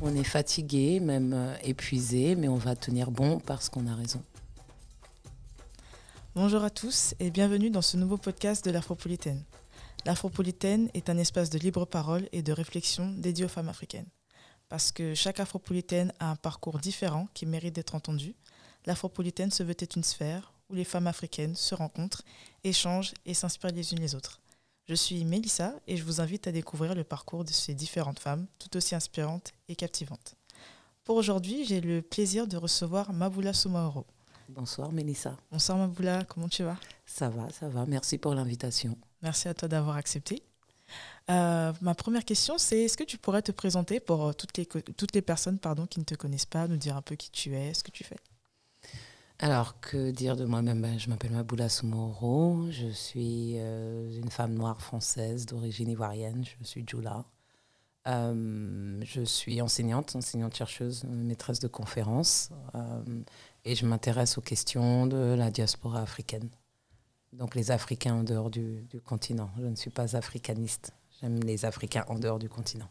On est fatigué, même épuisé, mais on va tenir bon parce qu'on a raison. Bonjour à tous et bienvenue dans ce nouveau podcast de l'Afropolitaine. L'Afropolitaine est un espace de libre parole et de réflexion dédié aux femmes africaines. Parce que chaque Afropolitaine a un parcours différent qui mérite d'être entendu, l'Afropolitaine se veut être une sphère où les femmes africaines se rencontrent, échangent et s'inspirent les unes les autres. Je suis Mélissa et je vous invite à découvrir le parcours de ces différentes femmes, tout aussi inspirantes et captivantes. Pour aujourd'hui, j'ai le plaisir de recevoir Maboula Soumaoro. Bonsoir Mélissa. Bonsoir Maboula, comment tu vas ? Ça va. Merci pour l'invitation. Merci à toi d'avoir accepté. Ma première question, c'est est-ce que tu pourrais te présenter pour toutes les personnes qui ne te connaissent pas, nous dire un peu qui tu es, ce que tu fais ? Alors, que dire de moi-même ? Je m'appelle Maboula Soumaoro, je suis une femme noire française d'origine ivoirienne, je suis djoula. Je suis enseignante-chercheuse, maîtresse de conférences, et je m'intéresse aux questions de la diaspora africaine. Donc les Africains en dehors du continent. Je ne suis pas africaniste, j'aime les Africains en dehors du continent.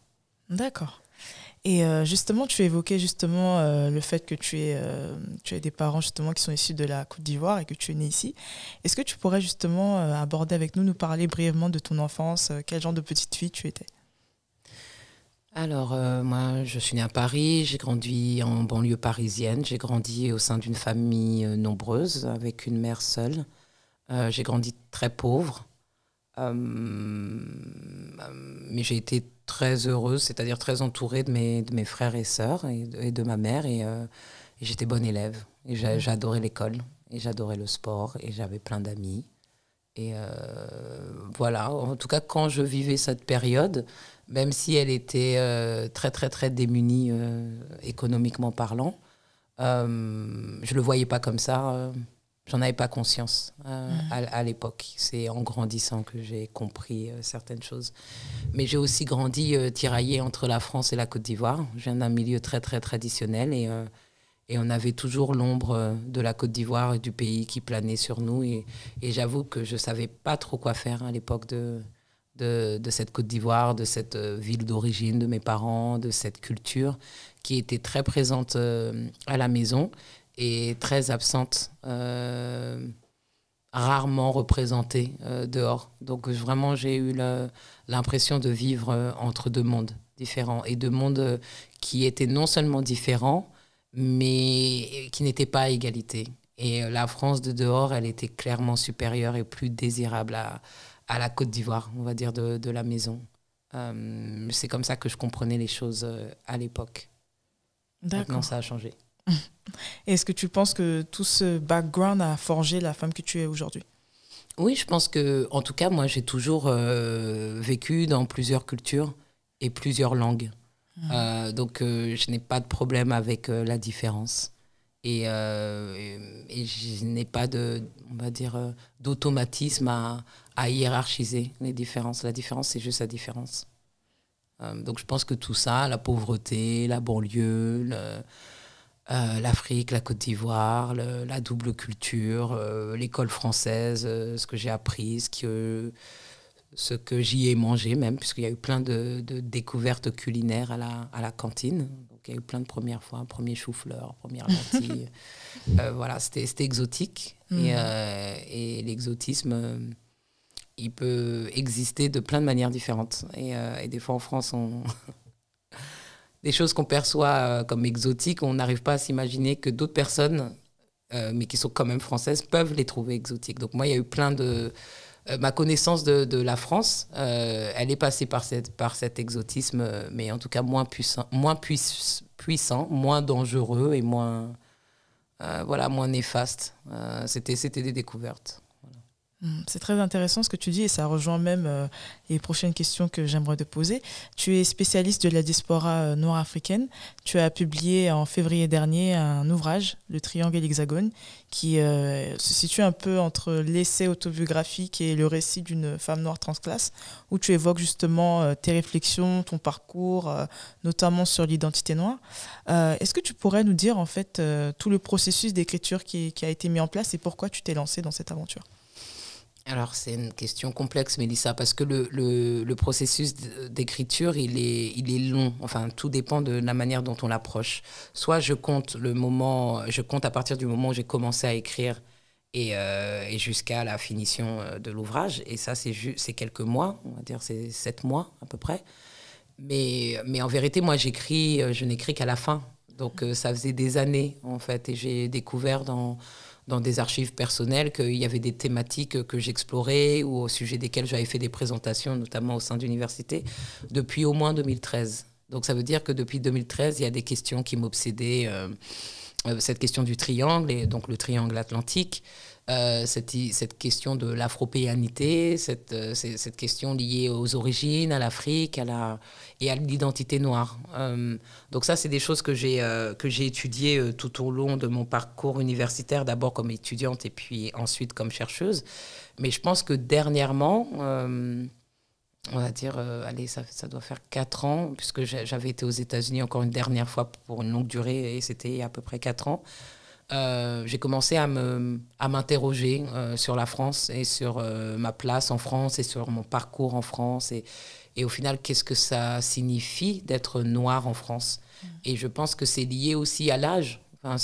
D'accord. Et justement, tu évoquais le fait que tu aies des parents justement qui sont issus de la Côte d'Ivoire et que tu es née ici. Est-ce que tu pourrais justement aborder avec nous parler brièvement de ton enfance, quel genre de petite fille tu étais ? Alors, moi, je suis née à Paris, j'ai grandi en banlieue parisienne, j'ai grandi au sein d'une famille nombreuse, avec une mère seule. J'ai grandi très pauvre, mais j'ai été très heureuse, c'est-à-dire très entourée de mes frères et sœurs et de ma mère, et j'étais bonne élève. Et j'adorais l'école, et j'adorais le sport, et j'avais plein d'amis. Et voilà, en tout cas, quand je vivais cette période, même si elle était très, très, très démunie économiquement parlant, je ne le voyais pas comme ça. J'en avais pas conscience à l'époque. C'est en grandissant que j'ai compris certaines choses. Mais j'ai aussi grandi tiraillée entre la France et la Côte d'Ivoire. Je viens d'un milieu très, très traditionnel et on avait toujours l'ombre de la Côte d'Ivoire et du pays qui planait sur nous. Et j'avoue que je savais pas trop quoi faire à l'époque de cette Côte d'Ivoire, de cette ville d'origine de mes parents, de cette culture qui était très présente à la maison et très absente, rarement représentée dehors. Donc vraiment, j'ai eu l'impression de vivre entre deux mondes différents et deux mondes qui étaient non seulement différents, mais qui n'étaient pas à égalité. Et la France de dehors, elle était clairement supérieure et plus désirable à la Côte d'Ivoire, on va dire, de la maison. C'est comme ça que je comprenais les choses à l'époque. D'accord. Maintenant, ça a changé. Est-ce que tu penses que tout ce background a forgé la femme que tu es aujourd'hui ? Oui, je pense que, en tout cas, moi, j'ai toujours vécu dans plusieurs cultures et plusieurs langues. Donc, je n'ai pas de problème avec la différence. Et je n'ai pas on va dire, d'automatisme à hiérarchiser les différences. La différence, c'est juste la différence. Donc, je pense que tout ça, la pauvreté, la banlieue, l'Afrique, la Côte d'Ivoire, la double culture, l'école française, ce que j'ai appris, ce que j'y ai mangé même, puisqu'il y a eu plein de découvertes culinaires à la cantine. Donc il y a eu plein de premières fois, premier chou-fleur, première lentille. Voilà, c'était exotique. Et l'exotisme, il peut exister de plein de manières différentes. Et des fois en France, des choses qu'on perçoit comme exotiques, on n'arrive pas à s'imaginer que d'autres personnes, mais qui sont quand même françaises, peuvent les trouver exotiques. Donc moi, il y a eu plein de... ma connaissance de la France, elle est passée par cet exotisme, mais en tout cas moins puissant, moins dangereux et moins néfaste. C'était des découvertes. C'est très intéressant ce que tu dis et ça rejoint même les prochaines questions que j'aimerais te poser. Tu es spécialiste de la diaspora noire africaine. Tu as publié en février dernier un ouvrage, Le Triangle et l'Hexagone, qui se situe un peu entre l'essai autobiographique et le récit d'une femme noire transclasse, où tu évoques justement tes réflexions, ton parcours, notamment sur l'identité noire. Est-ce que tu pourrais nous dire en fait tout le processus d'écriture qui a été mis en place et pourquoi tu t'es lancée dans cette aventure ? Alors, c'est une question complexe, Mélissa, parce que le processus d'écriture, il est long. Enfin, tout dépend de la manière dont on l'approche. Soit je compte je compte à partir du moment où j'ai commencé à écrire et jusqu'à la finition de l'ouvrage. Et ça, c'est quelques mois, on va dire, c'est 7 mois à peu près. Mais en vérité, moi, je n'écris qu'à la fin. Donc, ça faisait des années, en fait. Et j'ai découvert dans des archives personnelles qu'il y avait des thématiques que j'explorais ou au sujet desquelles j'avais fait des présentations, notamment au sein d'universités, depuis au moins 2013. Donc, ça veut dire que depuis 2013, il y a des questions qui m'obsédaient. Cette question du triangle, et donc le triangle atlantique, cette question de l'afropéanité, cette question liée aux origines, à l'Afrique et à l'identité noire. Donc ça, c'est des choses que j'ai étudiées tout au long de mon parcours universitaire, d'abord comme étudiante et puis ensuite comme chercheuse. Mais je pense que dernièrement, on va dire, allez, ça doit faire 4 ans, puisque j'avais été aux États-Unis encore une dernière fois pour une longue durée, et c'était il y a à peu près 4 ans. J'ai commencé à m'interroger sur la France et sur ma place en France et sur mon parcours en France. Et au final, qu'est-ce que ça signifie d'être noir en France? Et je pense que c'est lié aussi à l'âge. Enfin,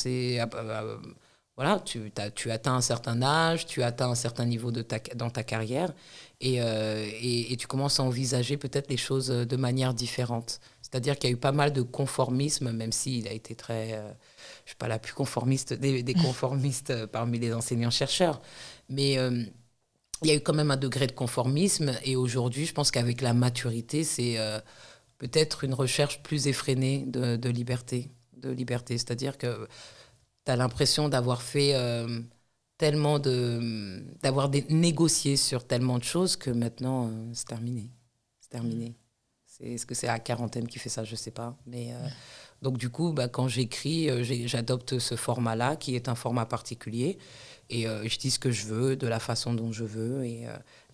voilà, tu atteins un certain âge, tu atteins un certain niveau dans ta carrière et tu commences à envisager peut-être les choses de manière différente. C'est-à-dire qu'il y a eu pas mal de conformisme, même s'il a été très... je ne suis pas la plus conformiste des conformistes parmi les enseignants-chercheurs. Mais il y a eu quand même un degré de conformisme. Et aujourd'hui, je pense qu'avec la maturité, c'est peut-être une recherche plus effrénée de liberté. C'est-à-dire que tu as l'impression d'avoir fait d'avoir négocié sur tellement de choses que maintenant, c'est terminé. C'est terminé. Est-ce que c'est la quarantaine qui fait ça? Je ne sais pas. Mais, donc, du coup, quand j'écris, j'adopte ce format-là, qui est un format particulier. Et je dis ce que je veux, de la façon dont je veux.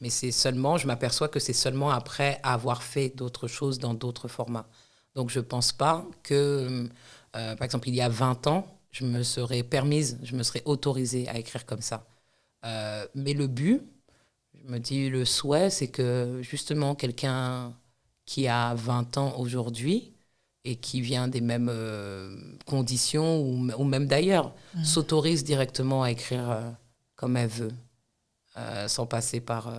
Mais je m'aperçois que c'est seulement après avoir fait d'autres choses dans d'autres formats. Donc, je ne pense pas que, par exemple, il y a 20 ans, je me serais autorisée à écrire comme ça. Mais le but, je me dis, le souhait, c'est que justement, quelqu'un qui a 20 ans aujourd'hui et qui vient des mêmes conditions ou même d'ailleurs, s'autorise directement à écrire comme elle veut, sans passer par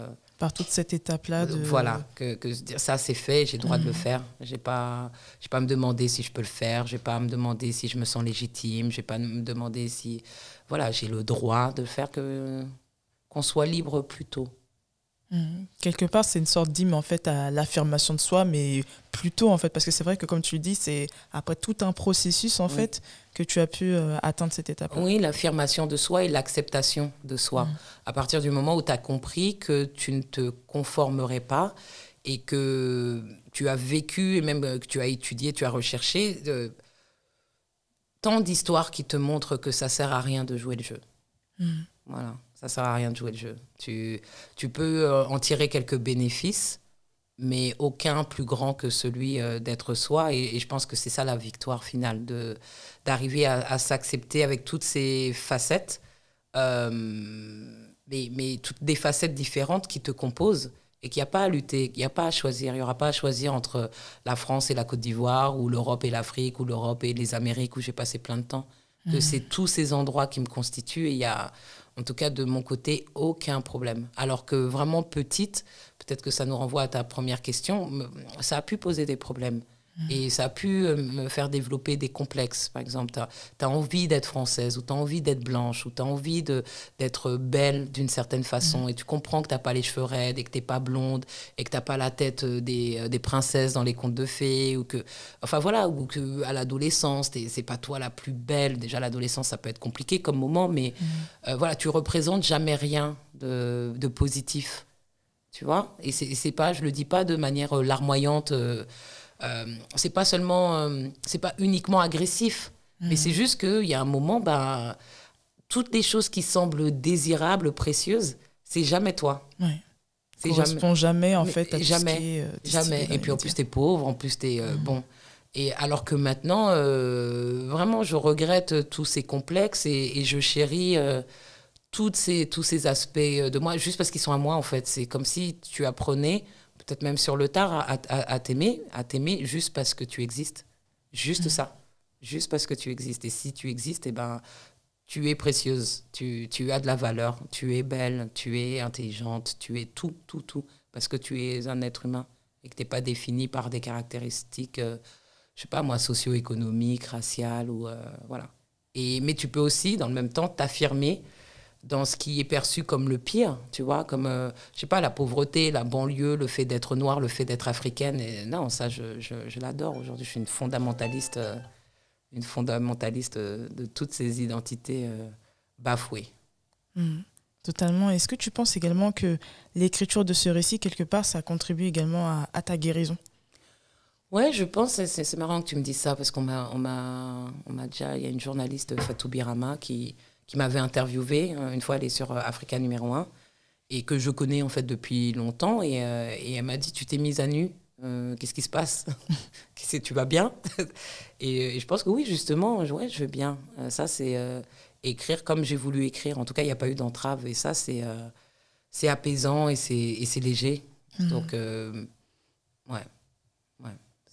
toute cette étape-là. Voilà, que ça c'est fait, j'ai le droit de le faire. J'ai pas à me demander si je peux le faire, j'ai pas à me demander si je me sens légitime, j'ai pas à me demander si... Voilà, j'ai le droit de le faire, qu'on soit libre plus tôt. Quelque part, c'est une sorte d'hymne en fait à l'affirmation de soi, mais plutôt en fait, parce que c'est vrai que comme tu le dis, c'est après tout un processus en fait que tu as pu atteindre cette étape-là. Oui, l'affirmation de soi et l'acceptation de soi. À partir du moment où tu as compris que tu ne te conformerais pas et que tu as vécu et même que tu as étudié, tu as recherché tant d'histoires qui te montrent que ça sert à rien de jouer le jeu. Voilà. Ça ne sert à rien de jouer le jeu. Tu peux en tirer quelques bénéfices, mais aucun plus grand que celui d'être soi. Et je pense que c'est ça la victoire finale, d'arriver à s'accepter avec toutes ces facettes, mais toutes des facettes différentes qui te composent et qu'il n'y a pas à lutter, il n'y a pas à choisir. Il n'y aura pas à choisir entre la France et la Côte d'Ivoire, ou l'Europe et l'Afrique, ou l'Europe et les Amériques, où j'ai passé plein de temps. Que c'est tous ces endroits qui me constituent et il y a... En tout cas, de mon côté, aucun problème. Alors que vraiment petite, peut-être que ça nous renvoie à ta première question, ça a pu poser des problèmes. Et ça a pu me faire développer des complexes. Par exemple, tu as envie d'être française, ou tu as envie d'être blanche, ou tu as envie d'être belle d'une certaine façon. Et tu comprends que tu n'as pas les cheveux raides, et que tu n'es pas blonde, et que tu n'as pas la tête des princesses dans les contes de fées. Enfin voilà, ou qu'à l'adolescence, c'est pas toi la plus belle. Déjà, l'adolescence, ça peut être compliqué comme moment, mais voilà, tu représentes jamais rien de positif. Tu vois? Et c'est pas, je le dis pas de manière larmoyante. C'est pas seulement, c'est pas uniquement agressif, mais c'est juste qu'il y a un moment, toutes les choses qui semblent désirables, précieuses, c'est jamais toi. Ouais. Ça ne correspond jamais en fait à jamais, tout ce qui est jamais. Et puis en plus t'es pauvre, en plus t'es bon. Et alors que maintenant, vraiment, je regrette tous ces complexes et je chéris tous ces aspects de moi, juste parce qu'ils sont à moi, en fait. C'est comme si tu apprenais, peut-être même sur le tard, à t'aimer juste parce que tu existes. Juste ça. Juste parce que tu existes. Et si tu existes, eh ben, tu es précieuse, tu as de la valeur, tu es belle, tu es intelligente, tu es tout, tout, tout. Parce que tu es un être humain et que tu n'es pas défini par des caractéristiques, je sais pas moi, socio-économiques, raciales, ou voilà. Mais tu peux aussi, dans le même temps, t'affirmer dans ce qui est perçu comme le pire, tu vois, comme, je sais pas, la pauvreté, la banlieue, le fait d'être noire, le fait d'être africaine. Et non, ça, je l'adore. Aujourd'hui, je suis une fondamentaliste de toutes ces identités bafouées. Totalement. Est-ce que tu penses également que l'écriture de ce récit, quelque part, ça contribue également à ta guérison? Ouais, je pense, c'est marrant que tu me dises ça, parce on m'a déjà, il y a une journaliste, Fatou Birama, qui m'avait interviewée. Une fois, elle est sur Africa numéro 1, et que je connais en fait depuis longtemps. Et elle m'a dit, tu t'es mise à nu, qu'est-ce qui se passe? Tu vas bien? Et je pense que oui, justement, ouais, je veux bien. Ça, c'est écrire comme j'ai voulu écrire. En tout cas, il n'y a pas eu d'entrave. Et ça, c'est apaisant et c'est léger. Donc, ouais.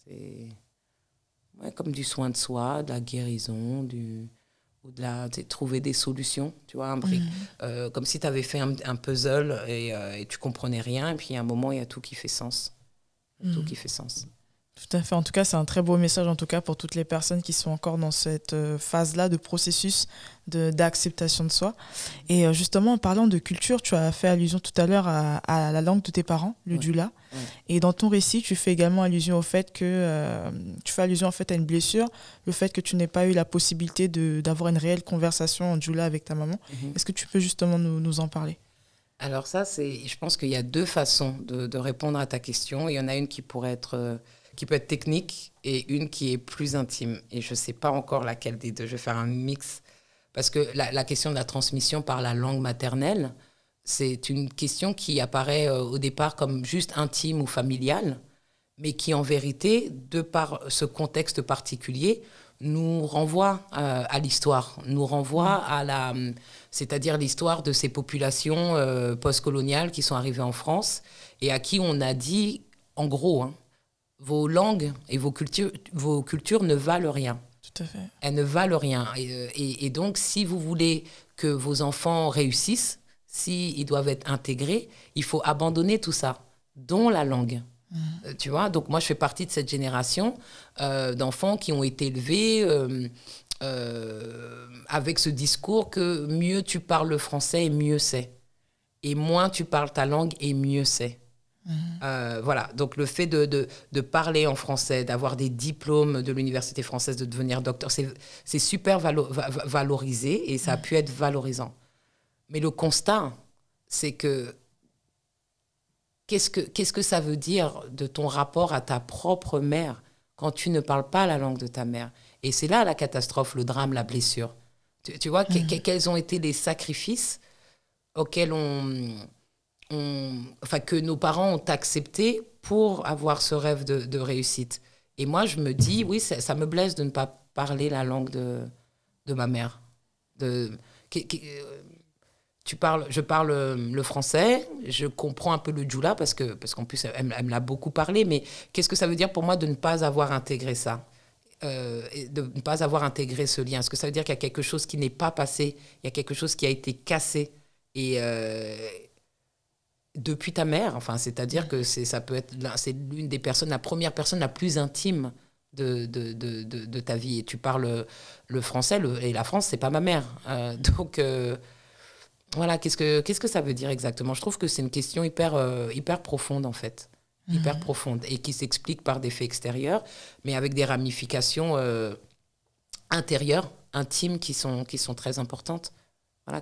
C'est comme du soin de soi, de la guérison, ou trouver des solutions, tu vois, comme si tu avais fait un puzzle et tu comprenais rien, et puis à un moment, il y a tout qui fait sens. Tout qui fait sens. Tout à fait. En tout cas, c'est un très beau message, en tout cas, pour toutes les personnes qui sont encore dans cette phase-là de processus d'acceptation de soi. Et justement, en parlant de culture, tu as fait allusion tout à l'heure à la langue de tes parents, le djoula. Ouais. Et dans ton récit, tu fais également allusion au fait que tu fais allusion en fait à une blessure, le fait que tu n'aies pas eu la possibilité d'avoir une réelle conversation en djoula avec ta maman. Est-ce que tu peux justement nous en parler? Alors ça, je pense qu'il y a deux façons de répondre à ta question. Il y en a une qui peut être technique et une qui est plus intime. Et je ne sais pas encore laquelle des deux. Je vais faire un mix. Parce que la question de la transmission par la langue maternelle, c'est une question qui apparaît au départ comme juste intime ou familiale, mais qui en vérité, de par ce contexte particulier, nous renvoie à l'histoire, nous renvoie c'est-à-dire l'histoire de ces populations postcoloniales qui sont arrivées en France et à qui on a dit, en gros, vos langues et vos cultures ne valent rien. Tout à fait. Elles ne valent rien. Et donc, si vous voulez que vos enfants réussissent, s'ils doivent être intégrés, il faut abandonner tout ça, dont la langue. Tu vois, donc moi, je fais partie de cette génération d'enfants qui ont été élevés avec ce discours que mieux tu parles le français et mieux c'est. Et moins tu parles ta langue et mieux c'est. Voilà, donc le fait de parler en français, d'avoir des diplômes de l'université française, de devenir docteur, c'est super valorisé et ça a pu être valorisant. Mais le constat, c'est que qu'est-ce que ça veut dire de ton rapport à ta propre mère quand tu ne parles pas la langue de ta mère? Et c'est là la catastrophe, le drame, la blessure. Tu vois, quels ont été les sacrifices auxquels que nos parents ont accepté pour avoir ce rêve de réussite. Et moi, je me dis, oui, ça me blesse de ne pas parler la langue de ma mère. Je parle le français, je comprends un peu le djoula parce qu'en plus, elle me l'a beaucoup parlé, mais qu'est-ce que ça veut dire pour moi de ne pas avoir intégré ça, de ne pas avoir intégré ce lien? Est-ce que ça veut dire qu'il y a quelque chose qui n'est pas passé, il y a quelque chose qui a été cassé et depuis ta mère, enfin, c'est-à-dire que c'est l'une des personnes, la première personne la plus intime de ta vie. Et tu parles le français, et la France, c'est pas ma mère. Donc, voilà, qu'est-ce que ça veut dire exactement? Je trouve que c'est une question hyper profonde, en fait. Hyper profonde, et qui s'explique par des faits extérieurs, mais avec des ramifications intérieures, intimes, qui sont très importantes. Voilà,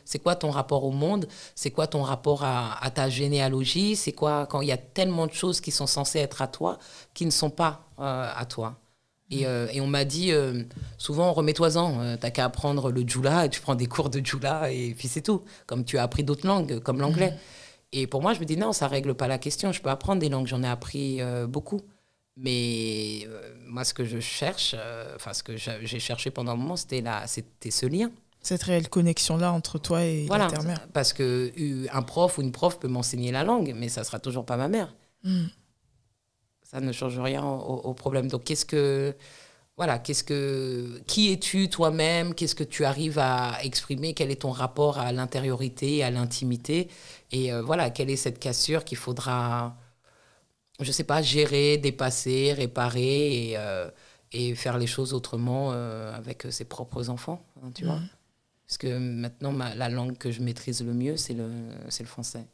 c'est quoi ton rapport au monde? C'est quoi ton rapport à ta généalogie? C'est quoi quand il y a tellement de choses qui sont censées être à toi, qui ne sont pas à toi? Et on m'a dit souvent, remets-toi-en, t'as qu'à apprendre le djoula, et tu prends des cours de djoula, et puis c'est tout. Comme tu as appris d'autres langues, comme l'anglais. Et pour moi, je me dis non, ça règle pas la question. Je peux apprendre des langues, j'en ai appris beaucoup. Mais moi, ce que je cherche, ce que j'ai cherché pendant un moment, c'était ce lien. Cette réelle connexion-là entre toi et Voilà, la terre-mère. parce qu'un prof ou une prof peut m'enseigner la langue, mais ça ne sera toujours pas ma mère. Ça ne change rien au problème. Donc, qui es-tu toi-même? Qu'est-ce que tu arrives à exprimer? Quel est ton rapport à l'intériorité, à l'intimité? Et voilà, quelle est cette cassure qu'il faudra, je ne sais pas, gérer, dépasser, réparer et faire les choses autrement avec ses propres enfants, hein, tu vois? Parce que maintenant, la langue que je maîtrise le mieux, c'est le français.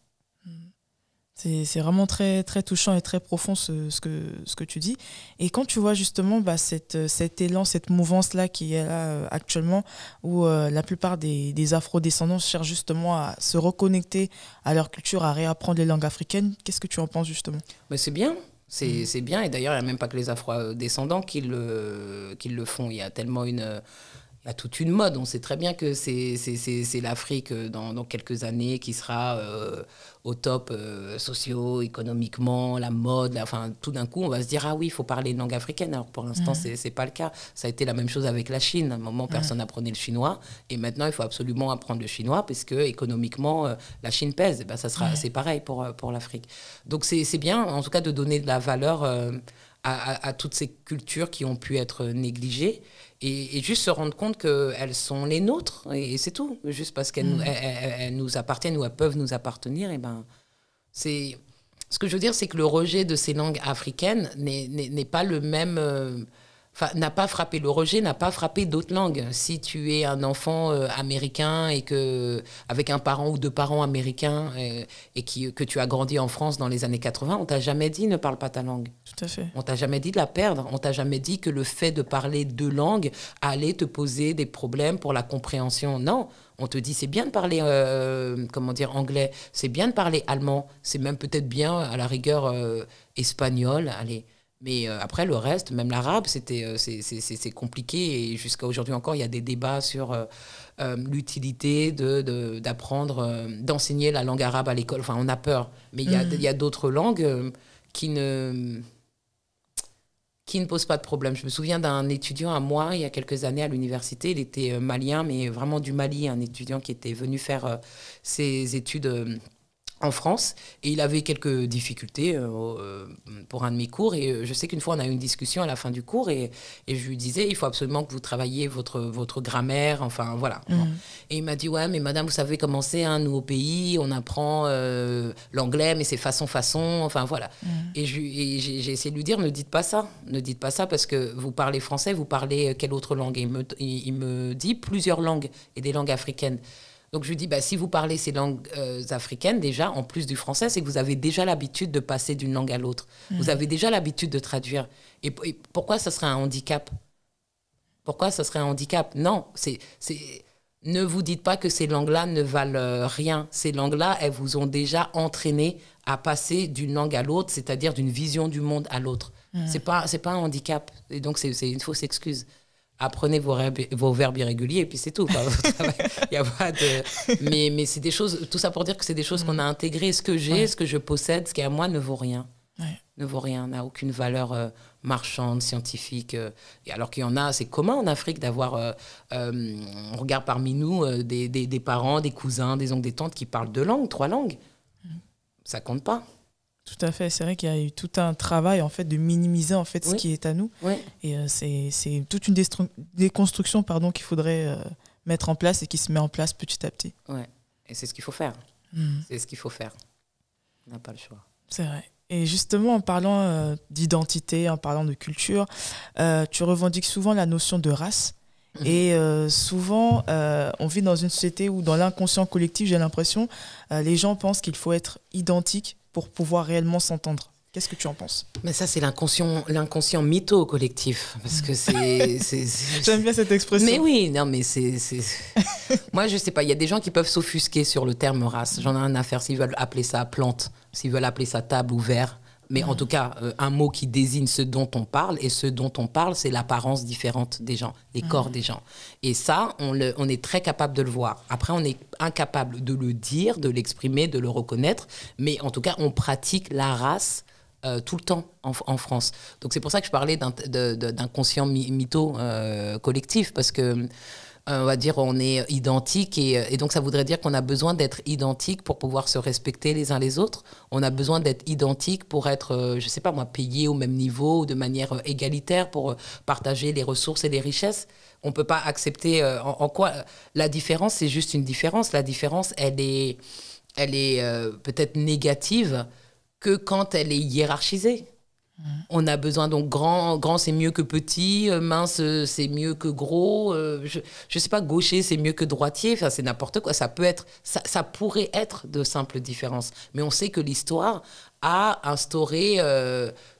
C'est vraiment très, très touchant et très profond ce que tu dis. Et quand tu vois justement cet élan, cette mouvance-là qui est là actuellement, où la plupart des afro-descendants cherchent justement à se reconnecter à leur culture, à réapprendre les langues africaines, qu'est-ce que tu en penses justement? Mais c'est bien. C'est bien. Et d'ailleurs, il n'y a même pas que les afro-descendants qui le font. Il y a tellement il y a toute une mode. On sait très bien que c'est l'Afrique dans quelques années qui sera au top socio-économiquement, la mode. Enfin, tout d'un coup, on va se dire, ah oui, il faut parler une langue africaine. Alors pour l'instant, c'est pas le cas. Ça a été la même chose avec la Chine. À un moment, personne n'apprenait le chinois. Et maintenant, il faut absolument apprendre le chinois parce que économiquement, la Chine pèse. Et ben, c'est pareil pour l'Afrique. Donc c'est bien, en tout cas, de donner de la valeur à toutes ces cultures qui ont pu être négligées et juste se rendre compte qu'elles sont les nôtres et c'est tout. Juste parce qu'elles nous appartiennent ou elles peuvent nous appartenir, et ben, ce que je veux dire, c'est que le rejet de ces langues africaines n'est pas le même... n'a pas frappé le rejet, n'a pas frappé d'autres langues. Si tu es un enfant américain et avec un parent ou deux parents américains et que tu as grandi en France dans les années 80, on t'a jamais dit ne parle pas ta langue. Tout à fait. On t'a jamais dit de la perdre. On t'a jamais dit que le fait de parler deux langues allait te poser des problèmes pour la compréhension. Non, on te dit c'est bien de parler anglais, c'est bien de parler allemand, c'est même peut-être bien à la rigueur espagnol, allez. Mais après, le reste, même l'arabe, c'est compliqué. Et jusqu'à aujourd'hui encore, il y a des débats sur l'utilité d'apprendre, d'enseigner la langue arabe à l'école. Enfin, on a peur. Mais il y a d'autres langues qui ne posent pas de problème. Je me souviens d'un étudiant à moi, il y a quelques années à l'université. Il était malien, mais vraiment du Mali, un étudiant qui était venu faire ses études en France, et il avait quelques difficultés pour un de mes cours, et je sais qu'une fois on a eu une discussion à la fin du cours, et je lui disais il faut absolument que vous travailliez votre grammaire, enfin voilà. Et il m'a dit ouais mais madame vous savez comment c'est, hein, nous au pays on apprend l'anglais mais c'est façon, enfin voilà. Et j'ai essayé de lui dire ne dites pas ça parce que vous parlez français, vous parlez quelle autre langue? Et il me dit plusieurs langues et des langues africaines. Donc, je lui dis, si vous parlez ces langues africaines, déjà, en plus du français, c'est que vous avez déjà l'habitude de passer d'une langue à l'autre. Vous avez déjà l'habitude de traduire. Et pourquoi ça serait un handicap? Pourquoi ça serait un handicap? Non, ne vous dites pas que ces langues-là ne valent rien. Ces langues-là, elles vous ont déjà entraîné à passer d'une langue à l'autre, c'est-à-dire d'une vision du monde à l'autre. C'est pas un handicap. Et donc, c'est une fausse excuse. Apprenez vos verbes irréguliers et puis c'est tout. Y a pas de... mais c'est des choses, tout ça pour dire que c'est des choses qu'on a intégrées. Ce que j'ai, ce que je possède, ce qui est à moi ne vaut rien. Ne vaut rien, n'a aucune valeur marchande, scientifique. Et alors qu'il y en a, c'est commun en Afrique d'avoir, on regarde parmi nous des parents, des cousins, des oncles, des tantes qui parlent 2 langues, 3 langues. Ça compte pas. Tout à fait, c'est vrai qu'il y a eu tout un travail en fait de minimiser en fait ce qui est à nous, et c'est toute une déconstruction qu'il faudrait mettre en place et qui se met en place petit à petit. Ouais, et c'est ce qu'il faut faire. C'est ce qu'il faut faire. On n'a pas le choix. C'est vrai. Et justement, en parlant d'identité, en parlant de culture, tu revendiques souvent la notion de race. Et souvent, on vit dans une société où dans l'inconscient collectif, j'ai l'impression, les gens pensent qu'il faut être identique pour pouvoir réellement s'entendre. Qu'est-ce que tu en penses? Mais ça, c'est l'inconscient mytho collectif. Parce que c'est... J'aime bien cette expression. Mais oui, non, mais c'est... Moi, je sais pas, il y a des gens qui peuvent s'offusquer sur le terme race. J'en ai rien à faire s'ils veulent appeler ça plante, s'ils veulent appeler ça table ou verre. Mais en tout cas, un mot qui désigne ce dont on parle, et ce dont on parle, c'est l'apparence différente des gens, les corps des gens. Et ça, on est très capable de le voir. Après, on est incapable de le dire, de l'exprimer, de le reconnaître, mais en tout cas, on pratique la race tout le temps en France. Donc c'est pour ça que je parlais d'inconscient mytho collectif, parce que on va dire, on est identique et donc ça voudrait dire qu'on a besoin d'être identique pour pouvoir se respecter les uns les autres. On a besoin d'être identique pour être, je sais pas moi, payé au même niveau ou de manière égalitaire pour partager les ressources et les richesses. On peut pas accepter en quoi la différence, c'est juste une différence. La différence, elle est peut-être négative que quand elle est hiérarchisée. On a besoin, donc grand c'est mieux que petit, mince c'est mieux que gros, je sais pas, gaucher c'est mieux que droitier, enfin c'est n'importe quoi, ça pourrait être de simples différences, mais on sait que l'histoire a instauré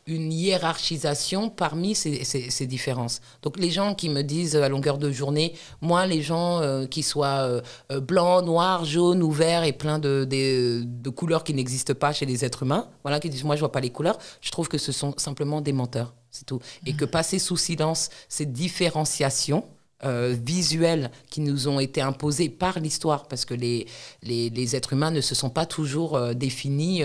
une hiérarchisation parmi ces différences. Donc les gens qui me disent à longueur de journée, moi les gens qui soient blancs, noirs, jaunes ou verts et plein de couleurs qui n'existent pas chez les êtres humains, voilà, qui disent moi je vois pas les couleurs, je trouve que ce sont simplement des menteurs, c'est tout. Et que passer sous silence ces différenciations visuelles qui nous ont été imposées par l'histoire, parce que les êtres humains ne se sont pas toujours définis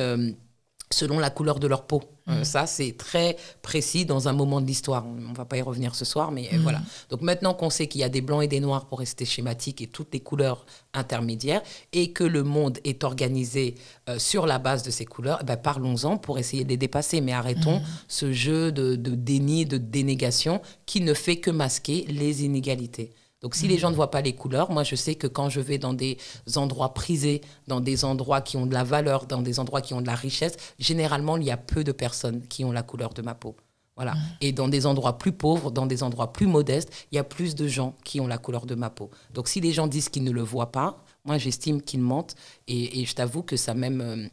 selon la couleur de leur peau. Ça, c'est très précis dans un moment de l'histoire. On ne va pas y revenir ce soir, mais voilà. Donc maintenant qu'on sait qu'il y a des blancs et des noirs pour rester schématique et toutes les couleurs intermédiaires, et que le monde est organisé sur la base de ces couleurs, eh ben, parlons-en pour essayer de les dépasser. Mais arrêtons ce jeu de déni, de dénégation qui ne fait que masquer les inégalités. Donc, si les gens ne voient pas les couleurs, moi, je sais que quand je vais dans des endroits prisés, dans des endroits qui ont de la valeur, dans des endroits qui ont de la richesse, généralement, il y a peu de personnes qui ont la couleur de ma peau. Voilà. Et dans des endroits plus pauvres, dans des endroits plus modestes, il y a plus de gens qui ont la couleur de ma peau. Donc, si les gens disent qu'ils ne le voient pas, moi, j'estime qu'ils mentent. Et je t'avoue que ça me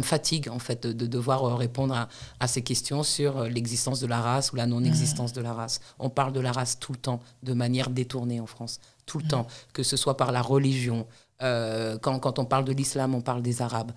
fatigue, en fait, de devoir répondre à ces questions sur l'existence de la race ou la non-existence de la race. On parle de la race tout le temps, de manière détournée en France. Tout le temps. Que ce soit par la religion. Quand on parle de l'islam, on parle des Arabes.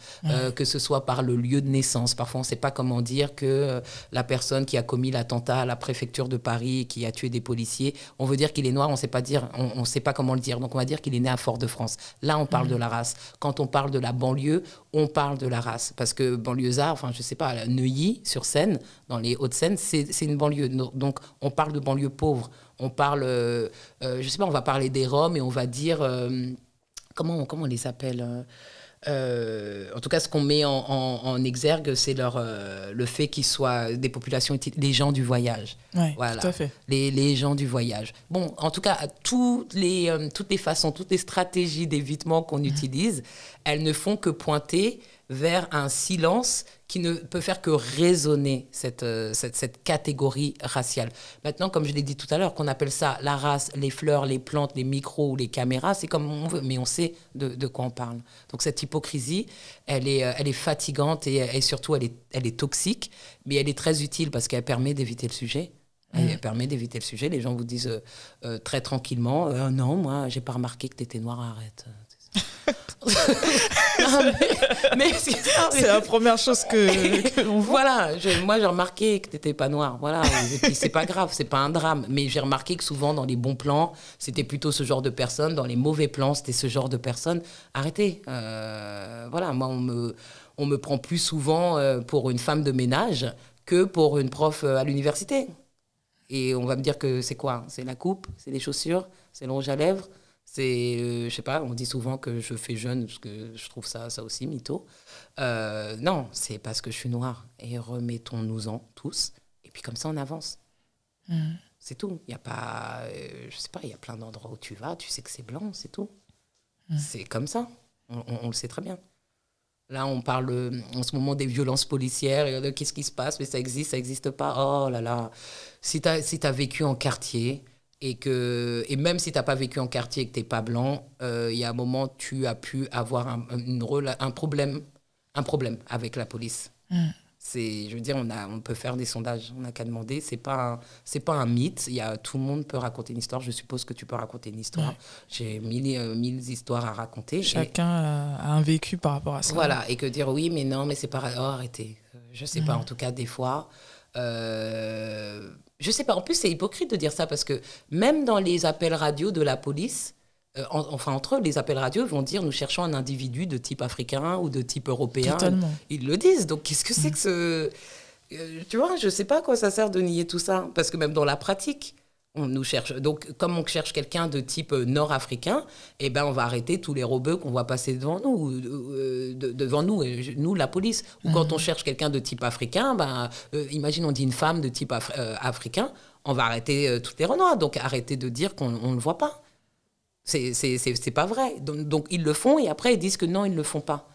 Que ce soit par le lieu de naissance. Parfois, on ne sait pas comment dire que la personne qui a commis l'attentat à la préfecture de Paris, qui a tué des policiers, on veut dire qu'il est noir, on ne sait pas comment le dire. Donc, on va dire qu'il est né à Fort-de-France. Là, on parle de la race. Quand on parle de la banlieue, on parle de la race. Parce que banlieusard, enfin, je ne sais pas, Neuilly-sur-Seine, dans les Hauts-de-Seine, c'est une banlieue. Donc, on parle de banlieue pauvre. On parle, je ne sais pas, on va parler des Roms et on va dire... Comment on les appelle en tout cas, ce qu'on met en exergue, c'est le fait qu'ils soient des populations, les gens du voyage. Oui, voilà. tout à fait. Les gens du voyage. Bon, en tout cas, toutes les façons, toutes les stratégies d'évitement qu'on utilise, elles ne font que pointer vers un silence qui ne peut faire que résonner cette catégorie raciale. Maintenant, comme je l'ai dit tout à l'heure, qu'on appelle ça la race, les fleurs, les plantes, les micros ou les caméras, c'est comme on veut, mais on sait de quoi on parle. Donc cette hypocrisie, elle est fatigante et surtout, elle est toxique, mais elle est très utile parce qu'elle permet d'éviter le sujet. Elle permet d'éviter le sujet. Les gens vous disent très tranquillement, non, moi, j'ai pas remarqué que t'étais noir, arrête. Non, mais c'est la première chose que on voit. Voilà, moi j'ai remarqué que t'étais pas noir, voilà, et puis c'est pas grave, c'est pas un drame, mais j'ai remarqué que souvent dans les bons plans, c'était plutôt ce genre de personnes, dans les mauvais plans, c'était ce genre de personnes. Arrêtez, voilà, moi on me prend plus souvent pour une femme de ménage que pour une prof à l'université. Et on va me dire que c'est quoi? C'est la coupe, c'est les chaussures, c'est le rouge à lèvres. C'est, je sais pas, on dit souvent que je fais jeune, parce que je trouve ça aussi mytho. Non, c'est parce que je suis noire. Et remettons-nous-en tous. Et puis comme ça, on avance. C'est tout. Il n'y a pas, je sais pas, il y a plein d'endroits où tu vas, tu sais que c'est blanc, c'est tout. C'est comme ça. On le sait très bien. Là, on parle en ce moment des violences policières, et de qu'est-ce qui se passe, mais ça existe pas. Oh là là. Si t'as vécu en quartier... Et même si tu n'as pas vécu en quartier et que tu n'es pas blanc, il y a un moment, tu as pu avoir un problème avec la police. Je veux dire, on peut faire des sondages, on n'a qu'à demander. C'est pas un mythe. Tout le monde peut raconter une histoire. Je suppose que tu peux raconter une histoire. J'ai mille histoires à raconter. Chacun a un vécu par rapport à ça. Voilà, et que dire oui, mais non, mais c'est pas... Oh, arrêtez. Je sais pas, en tout cas, des fois... je sais pas, en plus c'est hypocrite de dire ça parce que même dans les appels radio de la police, entre eux, les appels radio vont dire nous cherchons un individu de type africain ou de type européen. Totalement. Ils le disent, donc qu'est-ce que c'est que ce... tu vois, je sais pas à quoi ça sert de nier tout ça, parce que même dans la pratique, On nous cherche. Donc, comme on cherche quelqu'un de type nord-africain, eh ben, on va arrêter tous les rebeux qu'on voit passer devant nous, nous, la police. Ou quand on cherche quelqu'un de type africain, imagine, on dit une femme de type africain, on va arrêter toutes les Renois. Donc, arrêtez de dire qu'on ne le voit pas. C'est pas vrai. Donc, ils le font et après, ils disent que non, ils ne le font pas.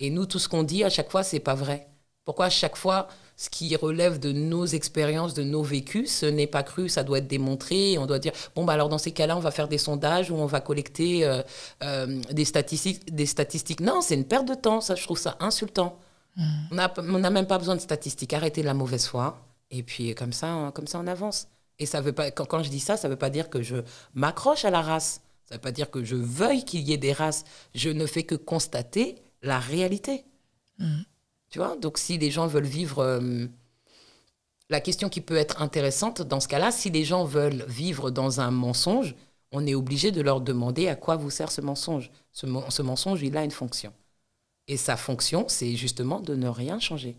Et nous, tout ce qu'on dit, à chaque fois, c'est pas vrai. Pourquoi à chaque fois, ce qui relève de nos expériences, de nos vécus, ce n'est pas cru, ça doit être démontré. On doit dire, alors dans ces cas-là, on va faire des sondages ou on va collecter des statistiques. Non, c'est une perte de temps, ça, je trouve ça insultant. On n'a même pas besoin de statistiques. Arrêtez la mauvaise foi et puis comme ça, on avance. Et ça veut pas, quand je dis ça, ça ne veut pas dire que je m'accroche à la race. Ça ne veut pas dire que je veuille qu'il y ait des races. Je ne fais que constater la réalité. Tu vois, donc si les gens veulent vivre... la question qui peut être intéressante dans ce cas-là, si les gens veulent vivre dans un mensonge, on est obligé de leur demander à quoi vous sert ce mensonge. Ce mensonge, il a une fonction. Et sa fonction, c'est justement de ne rien changer.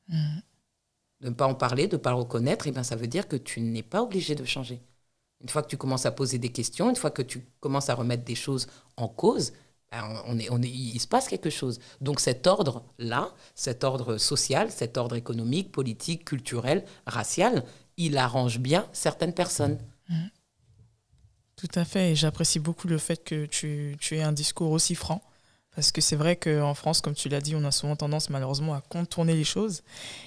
De ne pas en parler, de ne pas le reconnaître, et bien ça veut dire que tu n'es pas obligé de changer. Une fois que tu commences à poser des questions, une fois que tu commences à remettre des choses en cause... il se passe quelque chose. Donc cet ordre-là, cet ordre social, cet ordre économique, politique, culturel, racial, il arrange bien certaines personnes. Tout à fait, et j'apprécie beaucoup le fait que tu aies un discours aussi franc, parce que c'est vrai qu'en France, comme tu l'as dit, on a souvent tendance malheureusement à contourner les choses.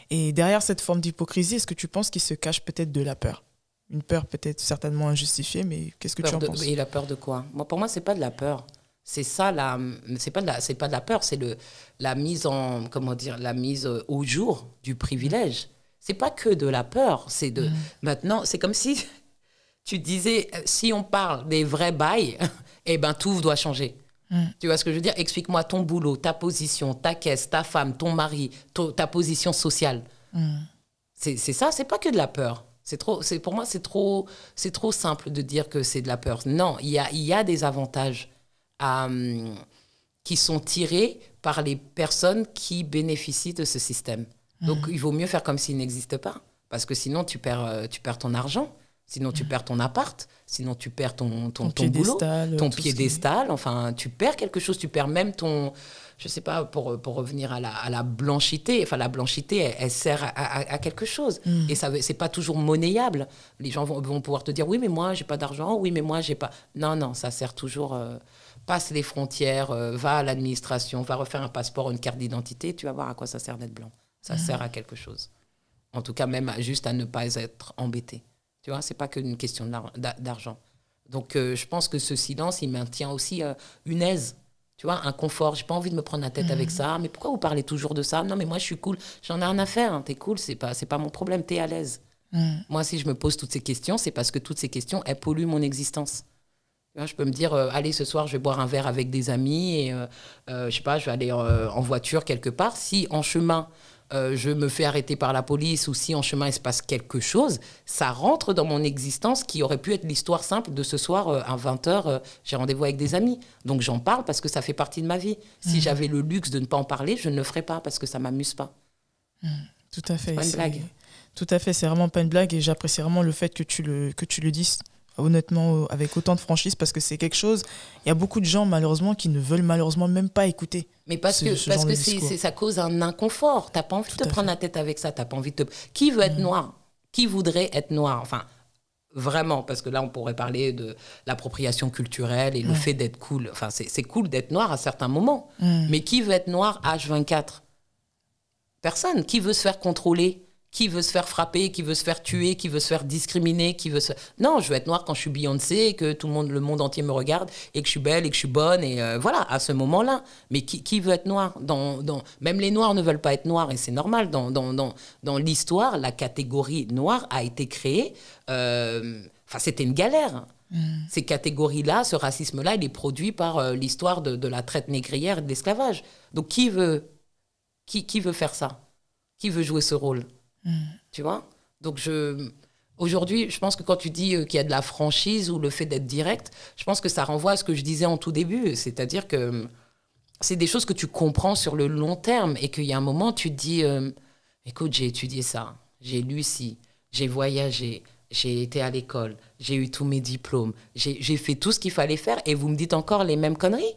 Et derrière cette forme d'hypocrisie, est-ce que tu penses qu'il se cache peut-être de la peur ? Une peur peut-être certainement injustifiée, mais qu'est-ce que tu en penses ? Et la peur de quoi ? Pour moi, c'est pas de la peur. C'est ça, c'est pas de la peur, c'est la mise au jour du privilège. C'est pas que de la peur, c'est maintenant, c'est comme si tu disais, si on parle des vrais bails, eh ben tout doit changer. Tu vois ce que je veux dire ? Explique-moi ton boulot, ta position, ta caisse, ta femme, ton mari, ta position sociale. C'est ça, c'est pas que de la peur. Pour moi, c'est trop simple de dire que c'est de la peur. Non, il y a des avantages qui sont tirés par les personnes qui bénéficient de ce système. Donc, il vaut mieux faire comme s'il n'existe pas. Parce que sinon, tu perds ton argent. Sinon, tu perds ton appart. Sinon, tu perds ton boulot. Ton piédestal. Enfin, tu perds quelque chose. Tu perds même ton... Je ne sais pas, pour revenir à la blanchité. Enfin, la blanchité, elle sert à quelque chose. Et ça, c'est pas toujours monnayable. Les gens vont pouvoir te dire, oui, mais moi, j'ai pas d'argent. Oui, mais moi, j'ai pas... Non, ça sert toujours... passe les frontières, va à l'administration, va refaire un passeport, une carte d'identité, tu vas voir à quoi ça sert d'être blanc. Ça sert à quelque chose. En tout cas, même juste à ne pas être embêté. Tu vois, c'est pas qu'une question d'argent. Donc, je pense que ce silence, il maintient aussi une aise, tu vois, un confort. J'ai pas envie de me prendre la tête avec ça. Mais pourquoi vous parlez toujours de ça ? Non, mais moi, je suis cool. J'en ai rien à faire. Hein. T'es cool, c'est pas mon problème. T'es à l'aise. Moi, si je me pose toutes ces questions, c'est parce que toutes ces questions, elles polluent mon existence. Je peux me dire, allez, ce soir, je vais boire un verre avec des amis et, je sais pas, je vais aller en voiture quelque part. Si en chemin, je me fais arrêter par la police ou si en chemin, il se passe quelque chose, ça rentre dans mon existence qui aurait pu être l'histoire simple de ce soir, à 20h, j'ai rendez-vous avec des amis. Donc, j'en parle parce que ça fait partie de ma vie. Si j'avais le luxe de ne pas en parler, je ne le ferais pas parce que ça ne m'amuse pas. Tout à fait. C'est pas une blague. Tout à fait, c'est vraiment pas une blague et j'apprécie vraiment le fait que tu le dises honnêtement avec autant de franchise parce que c'est quelque chose, il y a beaucoup de gens malheureusement qui ne veulent malheureusement même pas écouter. Mais parce que ça cause un inconfort, t'as pas envie de te prendre la tête avec ça, t'as pas envie de Qui veut être noir ? Qui voudrait être noir ? Enfin, vraiment, parce que là on pourrait parler de l'appropriation culturelle et le fait d'être cool. Enfin, c'est cool d'être noir à certains moments, mais qui veut être noir H24 ? Personne. Qui veut se faire contrôler ? Qui veut se faire frapper, qui veut se faire tuer, qui veut se faire discriminer, Non, je veux être noire quand je suis Beyoncé, et que le monde entier me regarde, et que je suis belle, et que je suis bonne, et voilà, à ce moment-là. Mais qui veut être noir ? Même les noirs ne veulent pas être noirs, et c'est normal. Dans l'histoire, la catégorie noire a été créée... c'était une galère. Ces catégories-là, ce racisme-là, il est produit par l'histoire de la traite négrière et de l'esclavage. Donc, qui veut faire ça ? Qui veut jouer ce rôle ? Tu vois ? Donc, aujourd'hui, je pense que quand tu dis qu'il y a de la franchise ou le fait d'être direct, je pense que ça renvoie à ce que je disais en tout début. C'est-à-dire que c'est des choses que tu comprends sur le long terme et qu'il y a un moment, tu te dis écoute, j'ai étudié ça, j'ai lu ci, j'ai voyagé, j'ai été à l'école, j'ai eu tous mes diplômes, j'ai fait tout ce qu'il fallait faire et vous me dites encore les mêmes conneries.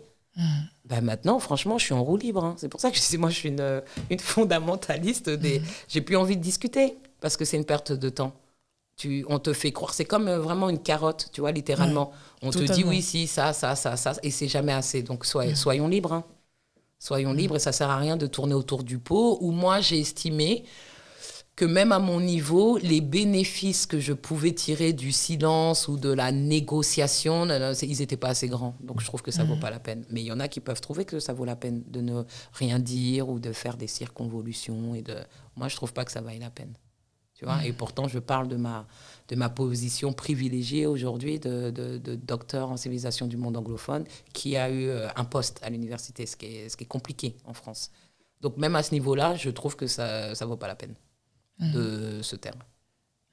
Ben maintenant, franchement, je suis en roue libre. Hein. C'est pour ça que moi, je suis une fondamentaliste. J'ai plus envie de discuter parce que c'est une perte de temps. On te fait croire, c'est comme vraiment une carotte, tu vois, littéralement. On te dit oui, si, ça, et c'est jamais assez. Donc, soyons libres. Hein. Soyons libres et ça sert à rien de tourner autour du pot. Ou moi, j'ai estimé que même à mon niveau, les bénéfices que je pouvais tirer du silence ou de la négociation, ils n'étaient pas assez grands. Donc, je trouve que ça ne vaut pas la peine. Mais il y en a qui peuvent trouver que ça vaut la peine de ne rien dire ou de faire des circonvolutions. Moi, je ne trouve pas que ça vaille la peine. Tu vois, et pourtant, je parle de ma position privilégiée aujourd'hui de docteur en civilisation du monde anglophone qui a eu un poste à l'université, ce qui est compliqué en France. Donc, même à ce niveau-là, je trouve que ça ne vaut pas la peine de ce terme.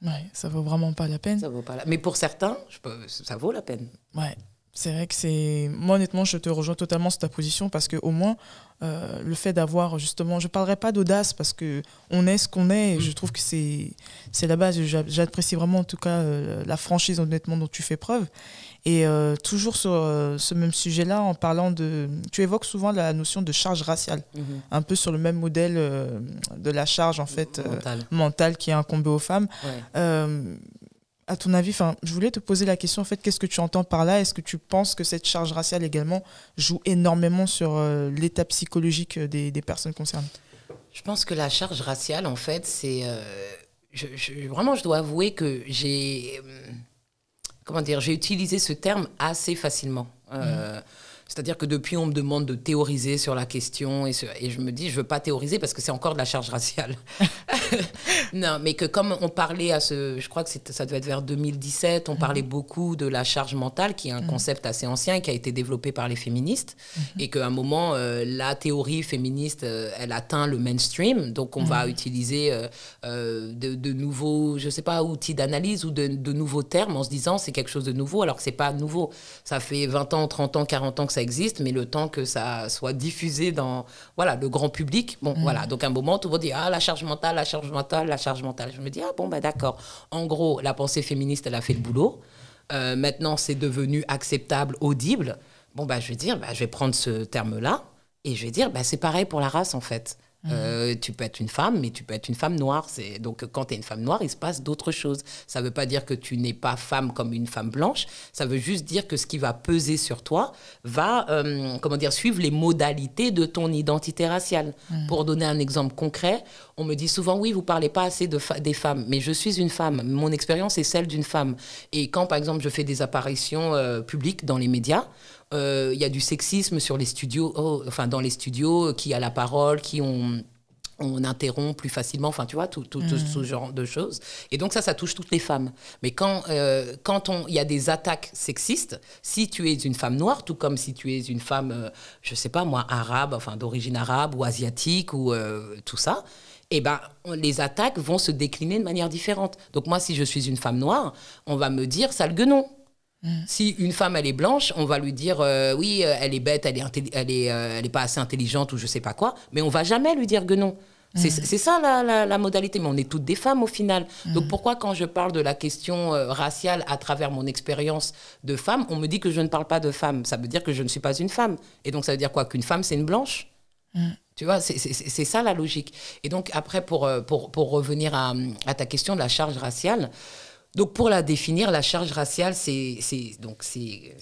Ouais, ça vaut vraiment pas la peine. Ça vaut pas Mais pour certains, ça vaut la peine. Ouais, c'est vrai que c'est... Moi, honnêtement, je te rejoins totalement sur ta position parce qu'au moins, le fait d'avoir justement... Je ne parlerai pas d'audace parce qu'on est ce qu'on est et je trouve que c'est la base. J'apprécie vraiment en tout cas la franchise honnêtement dont tu fais preuve. Et toujours sur ce même sujet-là, en parlant de... Tu évoques souvent la notion de charge raciale, un peu sur le même modèle de la charge en fait, mentale qui est incombée aux femmes. Ouais. À ton avis, je voulais te poser la question, en fait, qu'est-ce que tu entends par là? Est-ce que tu penses que cette charge raciale également joue énormément sur l'état psychologique des personnes concernées? Je pense que la charge raciale, en fait, c'est... vraiment, je dois avouer que j'ai utilisé ce terme assez facilement. C'est-à-dire que depuis, on me demande de théoriser sur la question et je me dis, je ne veux pas théoriser parce que c'est encore de la charge raciale. Non, mais que comme on parlait je crois que ça devait être vers 2017, on parlait beaucoup de la charge mentale, qui est un concept assez ancien et qui a été développé par les féministes. Et qu'à un moment, la théorie féministe, elle atteint le mainstream. Donc, on va utiliser de nouveaux, je ne sais pas, outils d'analyse ou de nouveaux termes en se disant c'est quelque chose de nouveau, alors que ce n'est pas nouveau. Ça fait 20 ans, 30 ans, 40 ans que ça existe, mais le temps que ça soit diffusé dans le grand public, voilà. Donc, à un moment, tout le monde dit la charge mentale, la charge mentale, la charge mentale. Je me dis, d'accord. En gros, la pensée féministe, elle a fait le boulot. Maintenant, c'est devenu acceptable, audible. Je vais dire, je vais prendre ce terme-là et je vais dire, c'est pareil pour la race, en fait. Tu peux être une femme, mais tu peux être une femme noire. Donc, quand tu es une femme noire, il se passe d'autres choses. Ça ne veut pas dire que tu n'es pas femme comme une femme blanche. Ça veut juste dire que ce qui va peser sur toi va suivre les modalités de ton identité raciale. Pour donner un exemple concret, on me dit souvent, oui, vous ne parlez pas assez des femmes. Mais je suis une femme. Mon expérience est celle d'une femme. Et quand, par exemple, je fais des apparitions publiques dans les médias, il y a du sexisme sur les studios, dans les studios, qui a la parole, qui on interrompt plus facilement, tu vois, tout ce genre de choses. Et donc ça touche toutes les femmes. Mais quand il y a des attaques sexistes, si tu es une femme noire, tout comme si tu es une femme, je sais pas moi, arabe, d'origine arabe ou asiatique ou tout ça, les attaques vont se décliner de manière différente. Donc moi, si je suis une femme noire, on va me dire sale guenon. Si une femme, elle est blanche, on va lui dire oui, elle est bête, elle est pas assez intelligente ou je sais pas quoi, mais on va jamais lui dire guenon. C'est ça la modalité, mais on est toutes des femmes au final. Donc pourquoi quand je parle de la question raciale à travers mon expérience de femme, on me dit que je ne parle pas de femme? Ça veut dire que je ne suis pas une femme. Et donc ça veut dire quoi? Qu'une femme, c'est une blanche? Tu vois, c'est ça la logique. Et donc après, pour revenir à ta question de la charge raciale, donc pour la définir, la charge raciale, c'est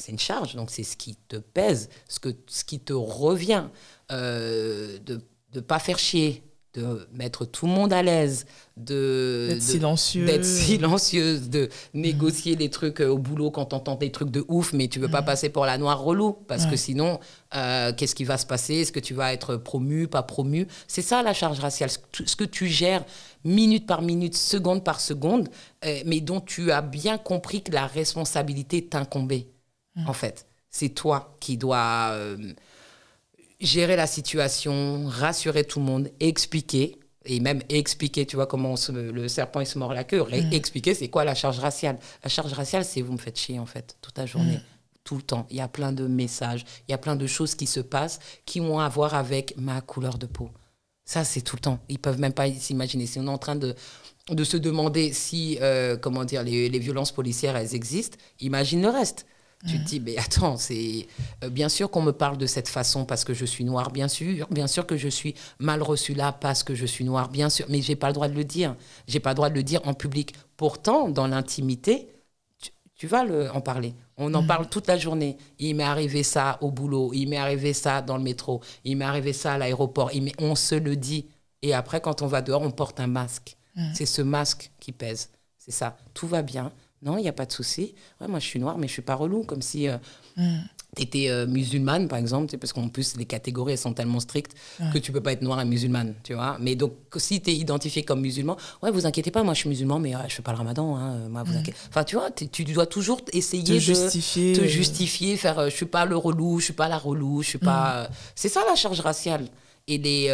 une charge, donc c'est ce qui te pèse, ce qui te revient, de ne pas faire chier, de mettre tout le monde à l'aise, d'être silencieuse, de négocier les trucs au boulot quand t'entends des trucs de ouf, mais tu veux pas passer pour la noire relou, parce que sinon, qu'est-ce qui va se passer? Est-ce que tu vas être promu, pas promu? C'est ça la charge raciale, ce que tu gères minute par minute, seconde par seconde, mais dont tu as bien compris que la responsabilité t'incombait, en fait. C'est toi qui dois gérer la situation, rassurer tout le monde, expliquer, et même expliquer, tu vois, comment le serpent il se mord la queue, expliquer c'est quoi la charge raciale. La charge raciale, c'est vous me faites chier, en fait, toute la journée. Tout le temps. Il y a plein de messages, il y a plein de choses qui se passent qui ont à voir avec ma couleur de peau. Ça, c'est tout le temps. Ils ne peuvent même pas s'imaginer. Si on est en train de de se demander si, comment dire, les violences policières, elles existent, imagine le reste. Tu te dis, mais attends, c'est bien sûr qu'on me parle de cette façon parce que je suis noire, bien sûr que je suis mal reçue là parce que je suis noire, bien sûr, mais j'ai pas le droit de le dire. J'ai pas le droit de le dire en public. Pourtant, dans l'intimité, tu vas en parler. On en parle toute la journée. Il m'est arrivé ça au boulot, il m'est arrivé ça dans le métro, il m'est arrivé ça à l'aéroport. On se le dit. Et après, quand on va dehors, on porte un masque. C'est ce masque qui pèse. C'est ça. Tout va bien. Non, il n'y a pas de souci. Ouais, moi, je suis noire, mais je ne suis pas relou. Comme si tu étais musulmane, par exemple, parce qu'en plus, les catégories, elles sont tellement strictes que tu ne peux pas être noire et musulmane, tu vois. Mais donc, si tu es identifié comme musulman, ouais, vous inquiétez pas, moi, je suis musulman, mais je ne fais pas le ramadan. Hein, moi, vous inquiétez. Enfin, tu vois, tu dois toujours essayer de te justifier, faire je ne suis pas le relou, je ne suis pas la relou, je suis pas... C'est ça, la charge raciale. Et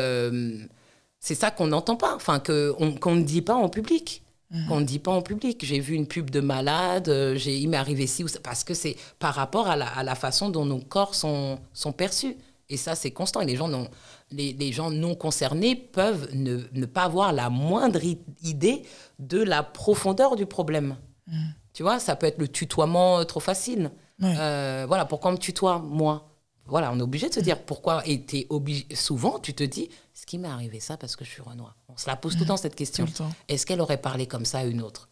c'est ça qu'on n'entend pas, enfin, qu'on ne dit pas en public. Qu'on ne dit pas en public. J'ai vu une pub de malade, il m'est arrivé ci ou ça, parce que c'est par rapport à la façon dont nos corps sont perçus. Et ça, c'est constant. Et les gens non concernés peuvent ne pas avoir la moindre idée de la profondeur du problème. Tu vois, ça peut être le tutoiement trop facile. Voilà, pourquoi on me tutoie, moi? Voilà, on est obligé de se dire pourquoi. Et souvent, tu te dis, ce qui m'est arrivé ça parce que je suis renois. On se la pose tout le temps, cette question. Est-ce qu'elle aurait parlé comme ça à une autre?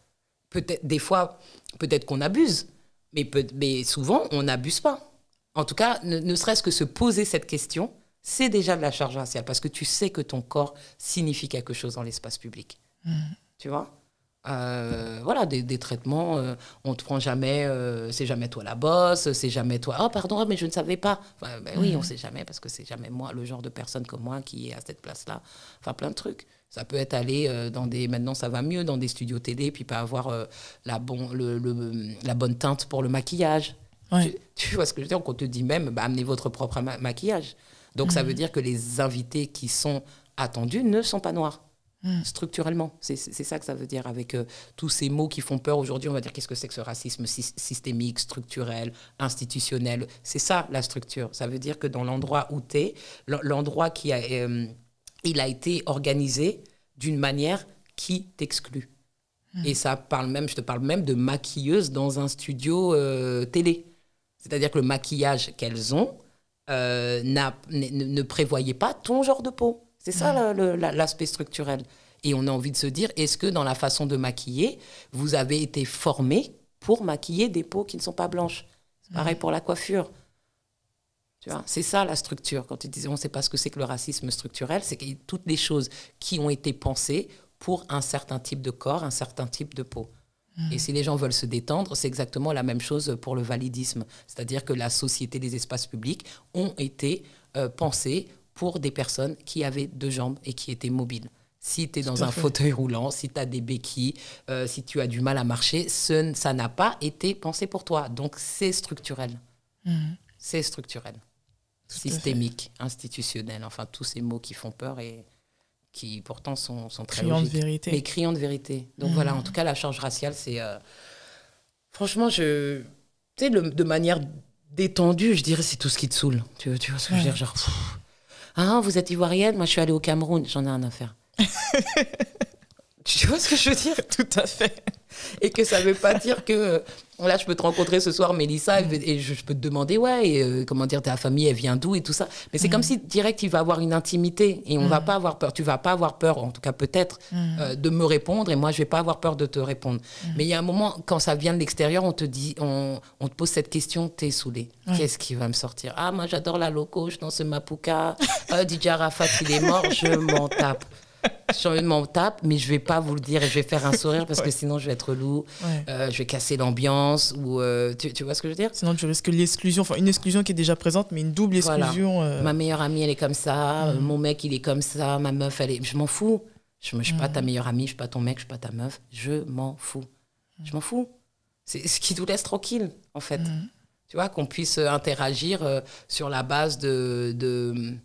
Peut-être, des fois, peut-être qu'on abuse, mais souvent, on n'abuse pas. En tout cas, ne serait-ce que se poser cette question, c'est déjà de la charge raciale parce que tu sais que ton corps signifie quelque chose dans l'espace public. Tu vois? Voilà, des traitements, on ne te prend jamais, c'est jamais toi la bosse, c'est jamais toi, oh pardon, mais je ne savais pas. Enfin, oui, on ne sait jamais parce que c'est jamais moi, le genre de personne comme moi qui est à cette place-là. Enfin, plein de trucs. Ça peut être aller maintenant ça va mieux, dans des studios télé, puis pas avoir la bonne teinte pour le maquillage. Ouais. Tu vois ce que je veux dire? Qu'on te dit même, amenez votre propre maquillage. Donc ça veut dire que les invités qui sont attendus ne sont pas noirs. Structurellement, c'est ça que ça veut dire avec tous ces mots qui font peur aujourd'hui. On va dire qu'est-ce que c'est que ce racisme systémique, structurel, institutionnel. C'est ça la structure. Ça veut dire que dans l'endroit où tu es, l'endroit il a été organisé d'une manière qui t'exclut. Et ça je te parle même de maquilleuses dans un studio télé. C'est-à-dire que le maquillage qu'elles ont ne prévoyait pas ton genre de peau. C'est ça l'aspect structurel. Et on a envie de se dire, est-ce que dans la façon de maquiller, vous avez été formé pour maquiller des peaux qui ne sont pas blanches? C'est pareil pour la coiffure. Tu vois, c'est ça la structure. Quand tu disais, on ne sait pas ce que c'est que le racisme structurel, c'est que toutes les choses qui ont été pensées pour un certain type de corps, un certain type de peau. Et si les gens veulent se détendre, c'est exactement la même chose pour le validisme. C'est-à-dire que la société des espaces publics ont été pensées pour des personnes qui avaient 2 jambes et qui étaient mobiles. Si tu es dans un fauteuil roulant, si tu as des béquilles, si tu as du mal à marcher, ça n'a pas été pensé pour toi. Donc, c'est structurel. C'est structurel. Systémique, institutionnel. Enfin, tous ces mots qui font peur et qui, pourtant, sont très logiques. Criant de vérité. Mais criant de vérité. Donc, voilà, en tout cas, la charge raciale, c'est... Franchement, tu sais, de manière détendue, je dirais, c'est tout ce qui te saoule. Tu vois ce que je veux dire? Genre... Ah, vous êtes ivoirienne? Moi, je suis allée au Cameroun. J'en ai rien à faire. Tu vois ce que je veux dire? Tout à fait. Et que ça ne veut pas dire que... Là, je peux te rencontrer ce soir, Mélissa, et je peux te demander, comment dire, ta famille, elle vient d'où et tout ça. Mais c'est comme si, direct, il va avoir une intimité. Et on va pas avoir peur. Tu ne vas pas avoir peur, en tout cas peut-être, de me répondre. Et moi, je ne vais pas avoir peur de te répondre. Mais il y a un moment, quand ça vient de l'extérieur, on te dit, on te pose cette question, t'es saoulé. Qu'est-ce qui va me sortir? Ah, moi, j'adore la loco, je danse Mapuka. DJ Arafat, il est mort, je m'en tape. Je m'en tape, mais je vais pas vous le dire et je vais faire un sourire parce que sinon je vais être relou, je vais casser l'ambiance ou tu vois ce que je veux dire? Sinon tu risques l'exclusion, enfin une exclusion qui est déjà présente mais une double exclusion. Voilà. Ma meilleure amie elle est comme ça, mon mec il est comme ça, ma meuf elle est... Je m'en fous. Je suis pas ta meilleure amie, je suis pas ton mec, je suis pas ta meuf, je m'en fous. Je m'en fous. C'est ce qui nous laisse tranquille en fait. Tu vois, qu'on puisse interagir sur la base de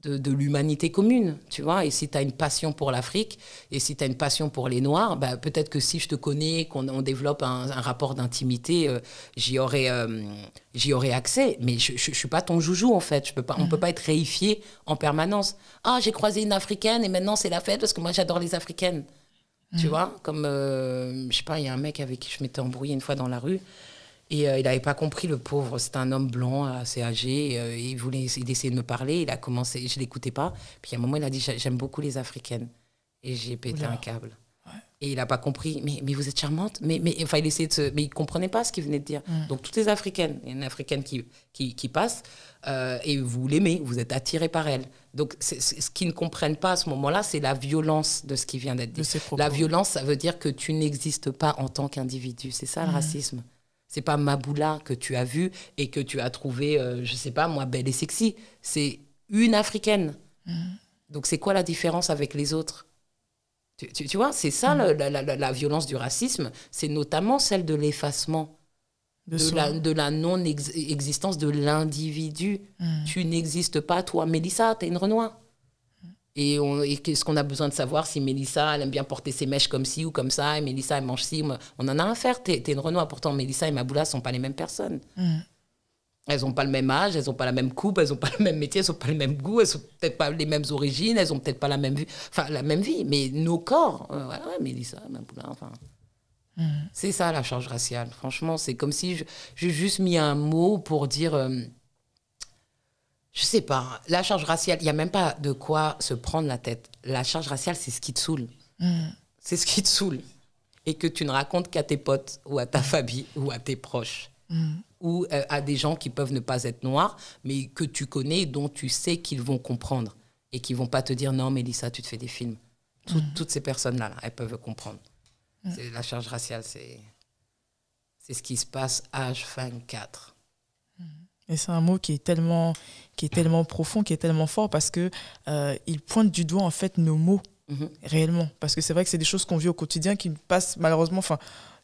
l'humanité commune, tu vois. Et si tu as une passion pour l'Afrique, et si tu as une passion pour les Noirs, peut-être que si je te connais, qu'on développe un rapport d'intimité, j'y aurais accès. Mais je ne suis pas ton joujou, en fait. On ne peut pas être réifié en permanence. Ah, j'ai croisé une Africaine et maintenant c'est la fête parce que moi, j'adore les Africaines. Tu vois, comme, je sais pas, il y a un mec avec qui je m'étais embrouillée une fois dans la rue. Et il n'avait pas compris, le pauvre. C'était un homme blanc, assez âgé. Il essayait de me parler. Il a commencé, je ne l'écoutais pas. Puis à un moment, il a dit, j'aime beaucoup les Africaines. Et j'ai pété un câble. Ouais. Et il n'a pas compris. Mais vous êtes charmante. Enfin, il essayait mais il ne comprenait pas ce qu'il venait de dire. Donc, toutes les Africaines, il y a une Africaine qui passe et vous l'aimez, vous êtes attiré par elle. Donc, ce qu'ils ne comprennent pas à ce moment-là, c'est la violence de ce qui vient d'être dit. La violence, ça veut dire que tu n'existes pas en tant qu'individu. C'est ça, le racisme. C'est pas Maboula que tu as vu et que tu as trouvé, je sais pas moi, belle et sexy. C'est une Africaine. Donc, c'est quoi la différence avec les autres ? Tu vois, c'est ça la violence du racisme. C'est notamment celle de l'effacement, de la non-existence de l'individu. Tu n'existes pas, toi. Mélissa, t'es une Renoir. Et qu'est-ce qu'on a besoin de savoir si Mélissa, elle aime bien porter ses mèches comme ci ou comme ça, et Mélissa, elle mange ci. On en a un à faire. T'es une Renoir. Pourtant, Mélissa et Maboula ne sont pas les mêmes personnes. Elles n'ont pas le même âge, elles n'ont pas la même coupe, elles n'ont pas le même métier, elles n'ont pas le même goût, elles n'ont peut-être pas les mêmes origines, elles n'ont peut-être pas la même vie. Enfin, la même vie, mais nos corps. Ouais, Mélissa, Maboula, enfin... C'est ça, la charge raciale. Franchement, c'est comme si j'ai juste mis un mot pour dire... je sais pas, la charge raciale, il n'y a même pas de quoi se prendre la tête. La charge raciale, c'est ce qui te saoule. C'est ce qui te saoule. Et que tu ne racontes qu'à tes potes, ou à ta famille, ou à tes proches. Ou à des gens qui peuvent ne pas être noirs, mais que tu connais, dont tu sais qu'ils vont comprendre. Et qui ne vont pas te dire, non, Mélissa, tu te fais des films. Toutes ces personnes-là, là, elles peuvent comprendre. La charge raciale, c'est ce qui se passe H24. Et c'est un mot qui est tellement profond, qui est tellement fort, parce que il pointe du doigt en fait nos mots réellement, parce que c'est vrai que c'est des choses qu'on vit au quotidien qui passent malheureusement, enfin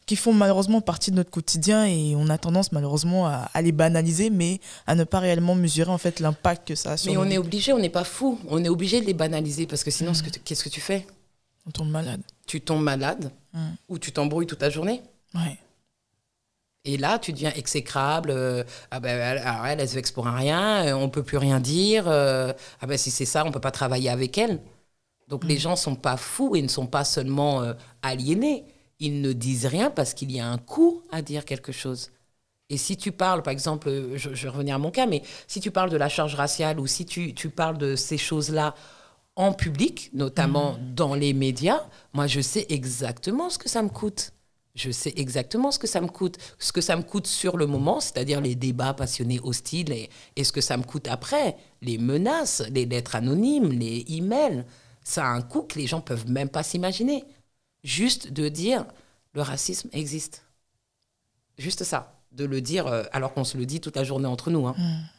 qui font malheureusement partie de notre quotidien, et on a tendance malheureusement à les banaliser, mais à ne pas réellement mesurer en fait l'impact que ça a sur nous. Mais on est obligé, on n'est pas fou, on est obligé de les banaliser, parce que sinon qu'est-ce que tu fais ? On tombe malade. Tu tombes malade ou tu t'embrouilles toute la journée. Ouais. Et là, tu deviens exécrable. Alors elle se vexe pour un rien. On ne peut plus rien dire. Si c'est ça, on ne peut pas travailler avec elle. Donc les gens ne sont pas fous et ne sont pas seulement aliénés. Ils ne disent rien parce qu'il y a un coût à dire quelque chose. Et si tu parles, par exemple, je vais revenir à mon cas, mais si tu parles de la charge raciale ou si tu parles de ces choses-là en public, notamment dans les médias, moi, je sais exactement ce que ça me coûte. Je sais exactement ce que ça me coûte. Ce que ça me coûte sur le moment, c'est-à-dire les débats passionnés, hostiles, et ce que ça me coûte après, les menaces, les lettres anonymes, les emails. Ça a un coût que les gens ne peuvent même pas s'imaginer. Juste de dire, le racisme existe. Juste ça. De le dire, alors qu'on se le dit toute la journée entre nous.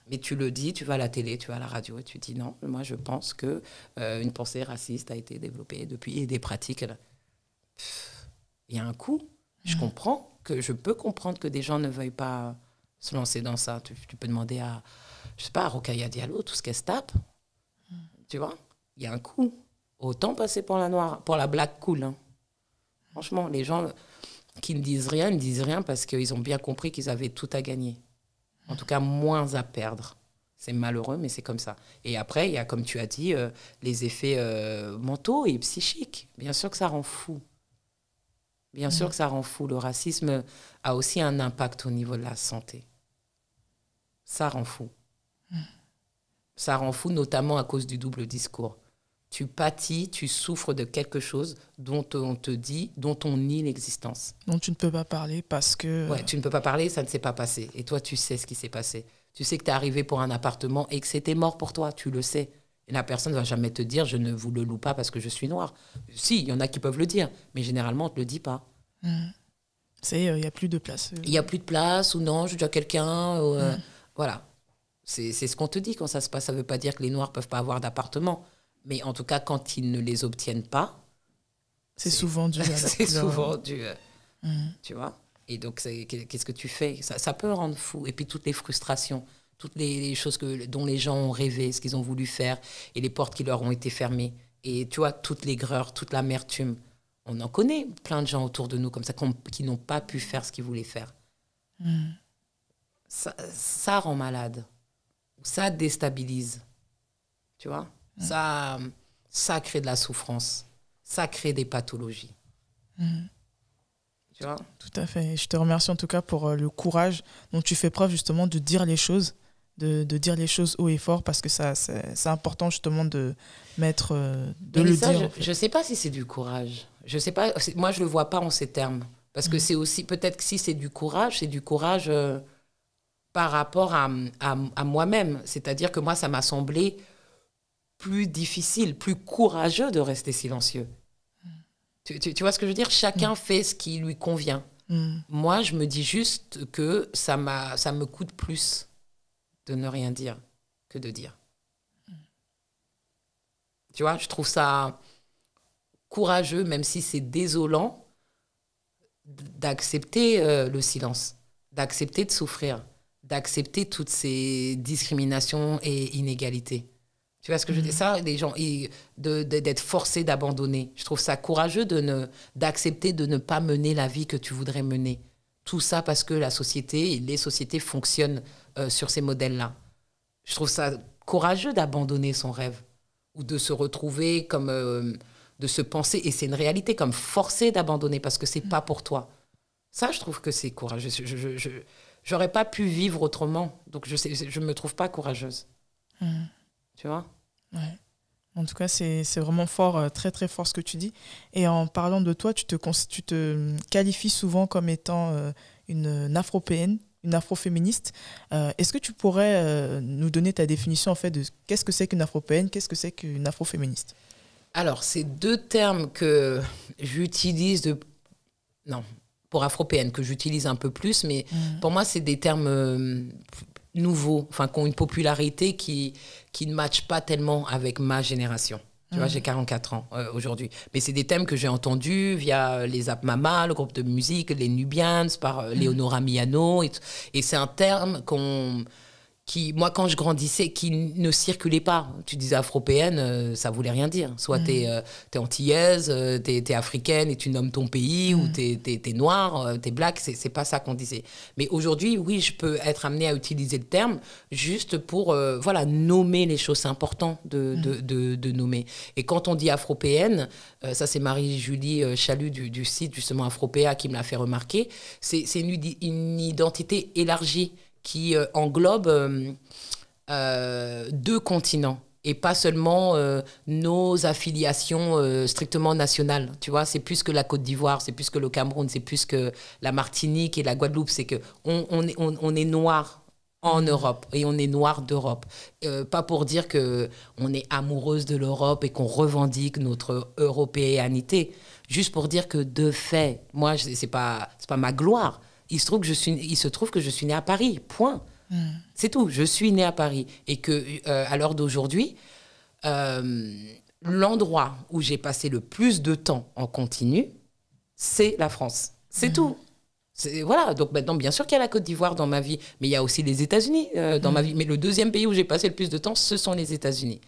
Mais tu le dis, tu vas à la télé, tu vas à la radio, et tu dis non, moi je pense que une pensée raciste a été développée depuis, et des pratiques. Il y a un coût. Je peux comprendre que des gens ne veuillent pas se lancer dans ça. Tu peux demander à, je sais pas, à Rokhaya Diallo, tout ce qu'elle se tape. Tu vois, il y a un coût. Autant passer pour la blague cool. Franchement, les gens qui ne disent rien parce qu'ils ont bien compris qu'ils avaient tout à gagner. En tout cas, moins à perdre. C'est malheureux, mais c'est comme ça. Et après, il y a, comme tu as dit, les effets mentaux et psychiques. Bien sûr que ça rend fou. Bien sûr que ça rend fou. Le racisme a aussi un impact au niveau de la santé. Ça rend fou. Ça rend fou, notamment à cause du double discours. Tu pâtis, tu souffres de quelque chose dont on te dit, dont on nie l'existence. Dont tu ne peux pas parler parce que... Ouais, tu ne peux pas parler, ça ne s'est pas passé. Et toi, tu sais ce qui s'est passé. Tu sais que tu es arrivé pour un appartement et que c'était mort pour toi, tu le sais. Et la personne ne va jamais te dire « je ne vous le loue pas parce que je suis noire ». Si, il y en a qui peuvent le dire, mais généralement, on ne te le dit pas. C'est il n'y a plus de place. Il n'y a plus de place, ou non, je dis à quelqu'un. Voilà. C'est ce qu'on te dit quand ça se passe. Ça ne veut pas dire que les Noirs ne peuvent pas avoir d'appartement. Mais en tout cas, quand ils ne les obtiennent pas... C'est souvent dû à la c'est couleur. souvent dû... Tu vois ? Et donc, qu'est-ce que tu fais ? Ça peut rendre fou. Et puis, toutes les frustrations, toutes les choses dont les gens ont rêvé, ce qu'ils ont voulu faire, et les portes qui leur ont été fermées. Et tu vois, toute l'aigreur, toute l'amertume. On en connaît plein de gens autour de nous comme ça qui n'ont pas pu faire ce qu'ils voulaient faire. Ça rend malade. Ça déstabilise. Tu vois ? Ça crée de la souffrance. Ça crée des pathologies. Tu vois ? Tout à fait. Je te remercie en tout cas pour le courage dont tu fais preuve justement de dire les choses, de dire les choses haut et fort, parce que c'est important justement de mettre, de le ça, dire. Je ne sais pas si c'est du courage. Je sais pas. Moi, je ne le vois pas en ces termes. Parce que c'est aussi, peut-être que si c'est du courage par rapport à moi-même. C'est-à-dire que moi, ça m'a semblé plus difficile, plus courageux de rester silencieux. Tu vois ce que je veux dire ? Chacun fait ce qui lui convient. Moi, je me dis juste que ça me coûte plus de ne rien dire que de dire. Tu vois, je trouve ça courageux, même si c'est désolant, d'accepter le silence, d'accepter de souffrir, d'accepter toutes ces discriminations et inégalités. Tu vois ce que je veux dire ? Ça, les gens, d'être forcés d'abandonner. Je trouve ça courageux d'accepter de ne pas mener la vie que tu voudrais mener. Tout ça parce que la société et les sociétés fonctionnent sur ces modèles-là. Je trouve ça courageux d'abandonner son rêve ou de se retrouver comme... de se penser, et c'est une réalité, comme forcé d'abandonner parce que c'est pas pour toi. Ça, je trouve que c'est courageux. J'aurais pas pu vivre autrement. Donc, je me trouve pas courageuse. Tu vois ? Ouais. En tout cas, c'est vraiment fort, très très fort ce que tu dis. Et en parlant de toi, tu te qualifies souvent comme étant une afropéenne, une afroféministe. Est-ce que tu pourrais nous donner ta définition en fait de qu'est-ce que c'est qu'une afropéenne, qu'est-ce que c'est qu'une afroféministe ? Alors, c'est deux termes que j'utilise pour afropéenne, que j'utilise un peu plus, mais pour moi, c'est des termes nouveaux, enfin, qui ont une popularité qui ne matche pas tellement avec ma génération. Tu vois, j'ai 44 ans aujourd'hui. Mais c'est des thèmes que j'ai entendus via les App Mama, le groupe de musique, les Nubians, par Leonora Miano. Et c'est un terme qui, moi, quand je grandissais, qui ne circulait pas. Tu disais afropéenne, ça voulait rien dire. Soit t'es antillaise, t'es africaine et tu nommes ton pays, ou t'es noire, t'es black, c'est pas ça qu'on disait. Mais aujourd'hui, oui, je peux être amenée à utiliser le terme juste pour nommer les choses. C'est important de nommer. Et quand on dit afropéenne, ça c'est Marie-Julie Chalut du site justement Afropéa qui me l'a fait remarquer, c'est une identité élargie qui englobe 2 continents et pas seulement nos affiliations strictement nationales. Tu vois, c'est plus que la Côte d'Ivoire, c'est plus que le Cameroun, c'est plus que la Martinique et la Guadeloupe. C'est qu'on est noir en Europe et on est noir d'Europe. Pas pour dire qu'on est amoureuse de l'Europe et qu'on revendique notre européanité. Juste pour dire que de fait, moi, c'est pas ma gloire. Il se trouve que je suis née à Paris, point. C'est tout, je suis née à Paris. Et qu'à l'heure d'aujourd'hui, l'endroit où j'ai passé le plus de temps en continu, c'est la France. C'est tout. Voilà, donc maintenant, bien sûr qu'il y a la Côte d'Ivoire dans ma vie, mais il y a aussi les États-Unis dans ma vie. Mais le deuxième pays où j'ai passé le plus de temps, ce sont les États-Unis.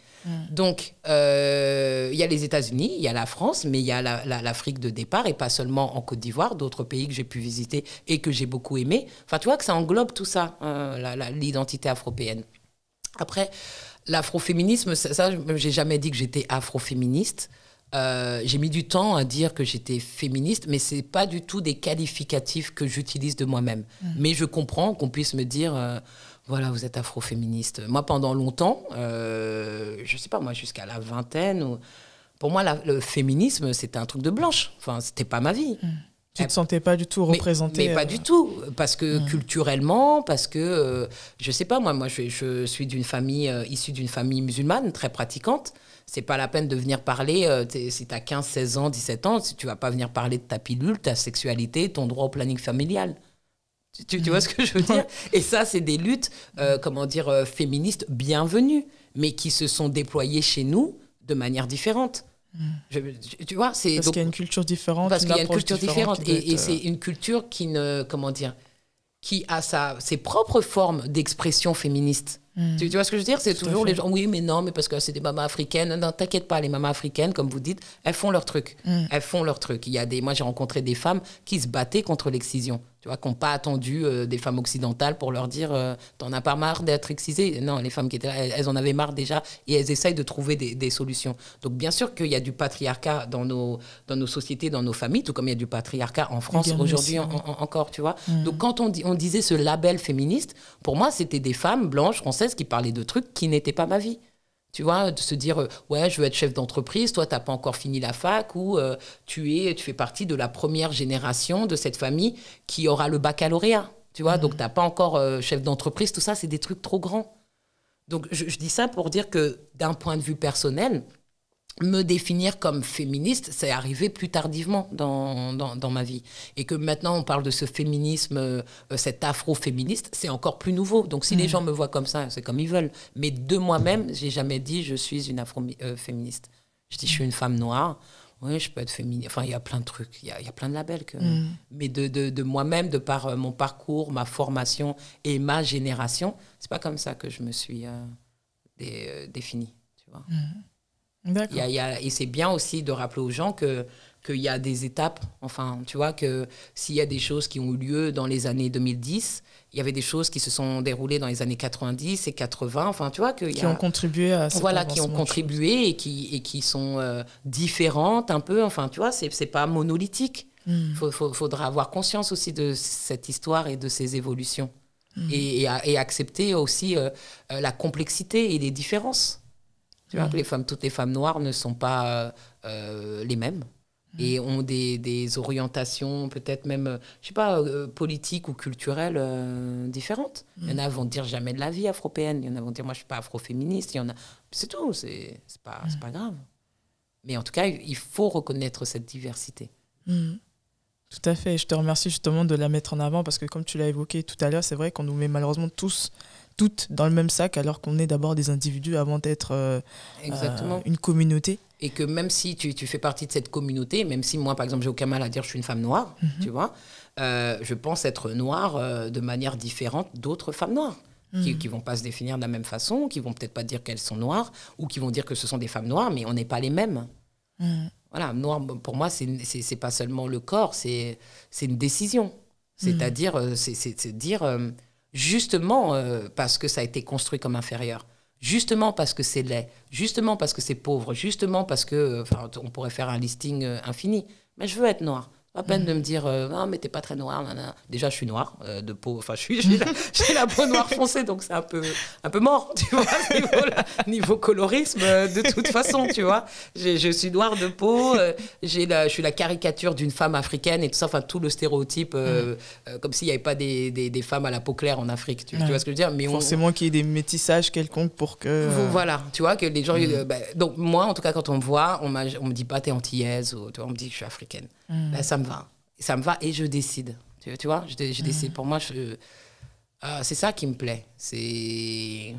Donc, il y a les États-Unis, il y a la France, mais il y a l'Afrique de départ, et pas seulement en Côte d'Ivoire, d'autres pays que j'ai pu visiter et que j'ai beaucoup aimé. Enfin, tu vois que ça englobe tout ça, l'identité afropéenne. Après, l'afroféminisme, ça j'ai jamais dit que j'étais afroféministe. J'ai mis du temps à dire que j'étais féministe, mais c'est pas du tout des qualificatifs que j'utilise de moi-même. Mais je comprends qu'on puisse me dire, voilà, vous êtes afroféministe. Moi, pendant longtemps, je sais pas, moi, jusqu'à la vingtaine, pour moi, le féminisme, c'était un truc de blanche. Enfin, c'était pas ma vie. Tu te sentais pas du tout représentée. Mais pas du tout, parce que culturellement, parce que, je sais pas, moi je suis d'une famille, issue d'une famille musulmane, très pratiquante. C'est pas la peine de venir parler, si tu as 15, 16 ans, 17 ans, tu vas pas venir parler de ta pilule, ta sexualité, ton droit au planning familial. Tu vois ce que je veux dire ? Et ça, c'est des luttes, féministes bienvenues, mais qui se sont déployées chez nous de manière différente. Tu vois, parce qu'il y a une culture différente. Parce qu'il y a une culture différente. Et c'est une culture qui a ses propres formes d'expression féministe. Tu vois ce que je veux dire ? C'est toujours les gens, oui, mais non, mais parce que c'est des mamas africaines. Non, t'inquiète pas, les mamas africaines, comme vous dites, elles font leur truc. Elles font leur truc. Moi, j'ai rencontré des femmes qui se battaient contre l'excision. Tu vois, qui n'ont pas attendu des femmes occidentales pour leur dire t'en as pas marre d'être excisée. Non, les femmes qui étaient là, elles en avaient marre déjà et elles essayent de trouver des solutions. Donc, bien sûr qu'il y a du patriarcat dans nos sociétés, dans nos familles, tout comme il y a du patriarcat en France aujourd'hui encore, tu vois. Donc, quand on disait ce label féministe, pour moi, c'était des femmes blanches, françaises qui parlaient de trucs qui n'étaient pas ma vie. Tu vois, de se dire, ouais, je veux être chef d'entreprise, toi, tu n'as pas encore fini la fac, ou tu fais partie de la première génération de cette famille qui aura le baccalauréat. Tu vois, donc tu n'as pas encore chef d'entreprise, tout ça, c'est des trucs trop grands. Donc, je dis ça pour dire que d'un point de vue personnel, me définir comme féministe, c'est arrivé plus tardivement dans ma vie. Et que maintenant, on parle de ce féminisme, cet afro-féministe, c'est encore plus nouveau. Donc, si les gens me voient comme ça, c'est comme ils veulent. Mais de moi-même, j'ai jamais dit je suis une afro-féministe. Je dis je suis une femme noire. Oui, je peux être féministe. Enfin, il y a plein de trucs. Il y a plein de labels. Mais de moi-même, de par mon parcours, ma formation et ma génération, c'est pas comme ça que je me suis définie. Tu vois. D'accord. Et c'est bien aussi de rappeler aux gens qu'il y a des étapes. Enfin, tu vois, que s'il y a des choses qui ont eu lieu dans les années 2010, il y avait des choses qui se sont déroulées dans les années 90 et 80. Enfin, tu vois, qui ont contribué à cet avancement. Qui ont contribué et qui sont différentes un peu. Enfin, tu vois, c'est pas monolithique. Faudra avoir conscience aussi de cette histoire et de ces évolutions. Et accepter aussi la complexité et les différences. Tu vois, toutes les femmes noires ne sont pas les mêmes et ont des orientations peut-être même, je sais pas, politiques ou culturelles différentes. Il y en a vont dire jamais de la vie afropéenne, il y en a vont dire moi je suis pas afroféministe, il y en a, c'est tout, c'est pas grave. Mais en tout cas, il faut reconnaître cette diversité. Tout à fait, je te remercie justement de la mettre en avant parce que comme tu l'as évoqué tout à l'heure, c'est vrai qu'on nous met malheureusement toutes dans le même sac alors qu'on est d'abord des individus avant d'être une communauté. Et que même si tu fais partie de cette communauté, même si moi par exemple j'ai aucun mal à dire je suis une femme noire, tu vois, je pense être noire de manière différente d'autres femmes noires qui vont pas se définir de la même façon, qui vont peut-être pas dire qu'elles sont noires ou qui vont dire que ce sont des femmes noires, mais on n'est pas les mêmes. Voilà, noir pour moi c'est pas seulement le corps, c'est une décision. C'est-à-dire c'est dire justement parce que ça a été construit comme inférieur, justement parce que c'est laid, justement parce que c'est pauvre, justement parce que on pourrait faire un listing infini, mais je veux être noire. Pas peine de me dire non mais t'es pas très noire. Déjà je suis noire de peau, enfin j'ai la peau noire foncée donc c'est un peu mort, tu vois, niveau colorisme de toute façon, tu vois. Je suis noire de peau, je suis la caricature d'une femme africaine et tout ça, enfin tout le stéréotype comme s'il n'y avait pas des femmes à la peau claire en Afrique, tu vois ce que je veux dire. Mais forcément qu'il y ait des métissages quelconques pour que voilà, tu vois, que les gens donc moi en tout cas quand on me voit, on me dit pas t'es antillaise ou tu vois, on me dit que je suis africaine. Ça me va et je décide. Tu vois, je décide. Pour moi, c'est ça qui me plaît. C'est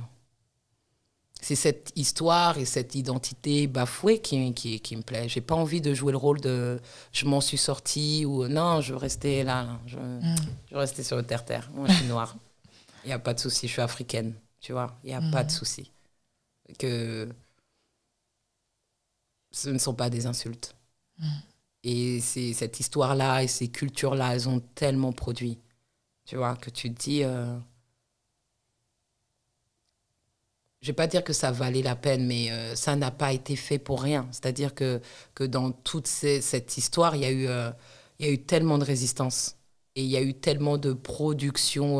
cette histoire et cette identité bafouée qui me plaît. J'ai pas envie de jouer le rôle de je m'en suis sortie ou non, je veux rester là. Je veux rester sur le terre-terre. Moi, je suis noire. Il n'y a pas de souci. Je suis africaine. Tu vois, il n'y a pas de souci. Que ce ne sont pas des insultes. Et cette histoire-là et ces cultures-là, elles ont tellement produit, tu vois, que tu te dis... je ne vais pas dire que ça valait la peine, mais ça n'a pas été fait pour rien. C'est-à-dire que dans toute cette histoire, il y a eu tellement de résistance. Et il y a eu tellement de production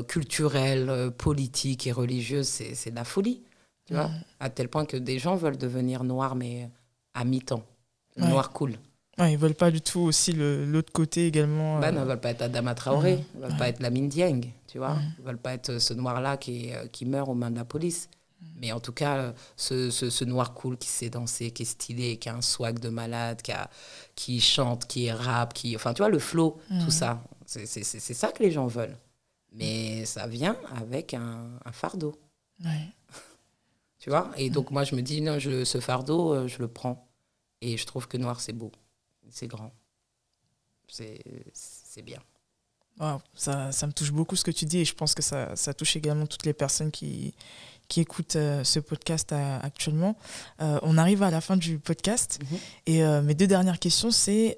culturelle, politique et religieuse. C'est de la folie, tu vois, à tel point que des gens veulent devenir noirs, mais à mi-temps. Noir cool. Ouais, ils veulent pas du tout aussi l'autre côté également. Ils veulent pas être Adama Traoré, ils veulent pas être Lamine Dieng, tu vois. Ils veulent pas être ce noir-là qui meurt aux mains de la police. Mais en tout cas, ce noir cool qui sait danser, qui est stylé, qui a un swag de malade, qui chante, qui rappe, enfin tu vois, le flow, tout ça. C'est ça que les gens veulent. Mais ça vient avec un fardeau. Tu vois. Et donc moi je me dis, non, ce fardeau, je le prends. Et je trouve que noir, c'est beau. C'est grand. C'est bien. Wow, ça me touche beaucoup ce que tu dis et je pense que ça touche également toutes les personnes qui écoutent ce podcast actuellement. On arrive à la fin du podcast et mes 2 dernières questions, c'est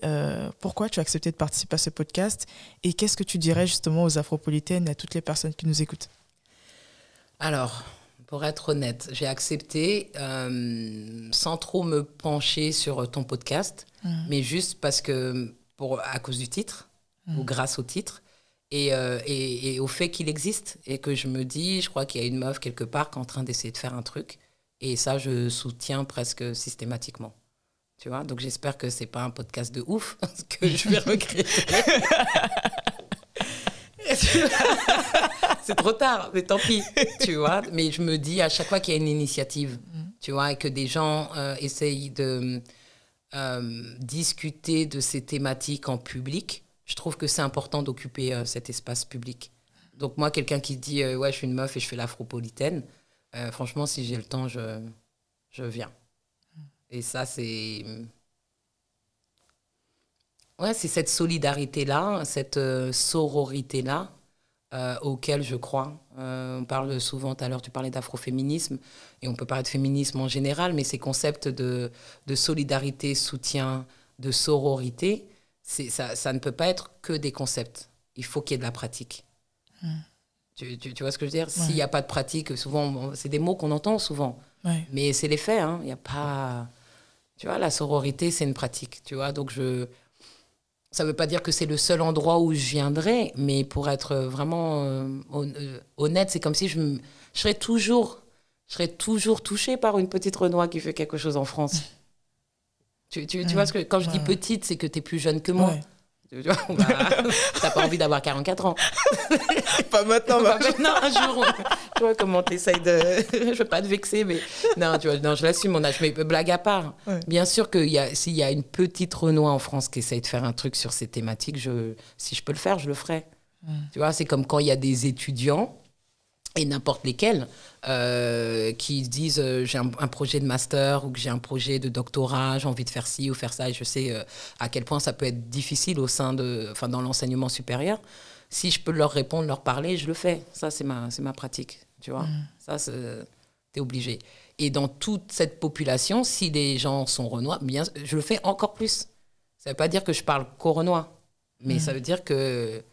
pourquoi tu as accepté de participer à ce podcast et qu'est-ce que tu dirais justement aux Afropolitaines et à toutes les personnes qui nous écoutent? Alors, pour être honnête, j'ai accepté sans trop me pencher sur ton podcast, mais juste parce que, à cause du titre ou grâce au titre, et au fait qu'il existe et que je me dis, je crois qu'il y a une meuf quelque part qui est en train d'essayer de faire un truc et ça, je soutiens presque systématiquement. Tu vois, donc j'espère que c'est pas un podcast de ouf que je vais regretter. C'est trop tard, mais tant pis, tu vois. Mais je me dis à chaque fois qu'il y a une initiative, tu vois, et que des gens essayent de discuter de ces thématiques en public, je trouve que c'est important d'occuper cet espace public. Donc moi, quelqu'un qui dit ouais, je suis une meuf et je fais l'afropolitaine, franchement, si j'ai le temps, je viens. Et ça, c'est... Ouais, c'est cette solidarité-là, cette sororité-là auquel je crois. On parle souvent, tout à l'heure, tu parlais d'afroféminisme, et on peut parler de féminisme en général, mais ces concepts de solidarité, soutien, de sororité, ça ne peut pas être que des concepts. Il faut qu'il y ait de la pratique. Tu vois ce que je veux dire? Ouais. S'il n'y a pas de pratique, souvent, c'est des mots qu'on entend souvent, mais c'est les faits. Hein. Il n'y a pas... Tu vois, la sororité, c'est une pratique. Tu vois, donc ça ne veut pas dire que c'est le seul endroit où je viendrai, mais pour être vraiment honnête, c'est comme si je serais toujours touchée par une petite Renoir qui fait quelque chose en France. Tu vois, ce que, quand je dis petite, c'est que tu es plus jeune que moi. Ouais. Tu vois, t'as pas envie d'avoir 44 ans. Pas maintenant. Pas maintenant, un jour. Tu vois comment t'essayes de... Je veux pas te vexer, mais... Non, tu vois, non, je l'assume, mon âge. Mais blague à part, bien sûr que s'il y a une petite Renoir en France qui essaye de faire un truc sur ces thématiques, si je peux le faire, je le ferai. Tu vois, c'est comme quand il y a des étudiants, et n'importe lesquels, qui disent j'ai un projet de master ou que j'ai un projet de doctorat, j'ai envie de faire ci ou faire ça, et je sais à quel point ça peut être difficile dans l'enseignement supérieur. Si je peux leur répondre, leur parler, je le fais. Ça, c'est ma pratique, tu vois. Ça, t'es obligé. Et dans toute cette population, si les gens sont renois, bien, je le fais encore plus. Ça ne veut pas dire que je parle qu'aux renois, mais ça veut dire que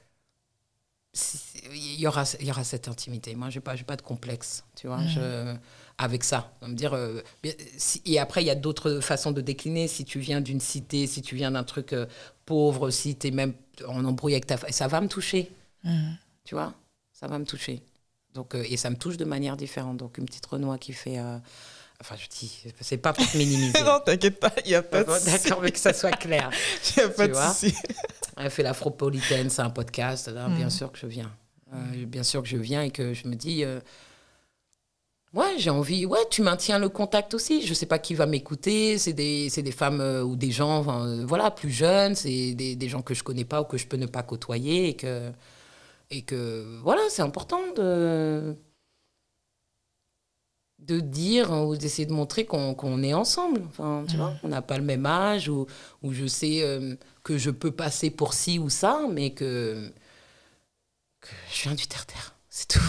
il y aura cette intimité. Moi, je n'ai pas de complexe, tu vois, avec ça. On va me dire, et après, il y a d'autres façons de décliner. Si tu viens d'une cité, si tu viens d'un truc pauvre, si tu es même en embrouille avec ta famille, ça va me toucher. Tu vois, ça va me toucher. Donc, et ça me touche de manière différente. Donc, une petite Renoir qui fait... Enfin, je dis, c'est pas pour te minimiser. Non, t'inquiète pas, il n'y a pas de souci. D'accord, mais que ça soit clair. Il n'y a pas de souci. Elle fait l'Afropolitaine, c'est un podcast. Là, bien sûr que je viens. Bien sûr que je viens et que je me dis... ouais, j'ai envie... Ouais, tu maintiens le contact aussi. Je ne sais pas qui va m'écouter. C'est des femmes ou des gens voilà, plus jeunes. C'est des gens que je ne connais pas ou que je peux ne pas côtoyer. Et que voilà, c'est important de dire ou d'essayer de montrer qu'on est ensemble. Enfin, tu vois, on n'a pas le même âge ou je sais que je peux passer pour ci ou ça, mais que je viens du terre-terre, c'est tout.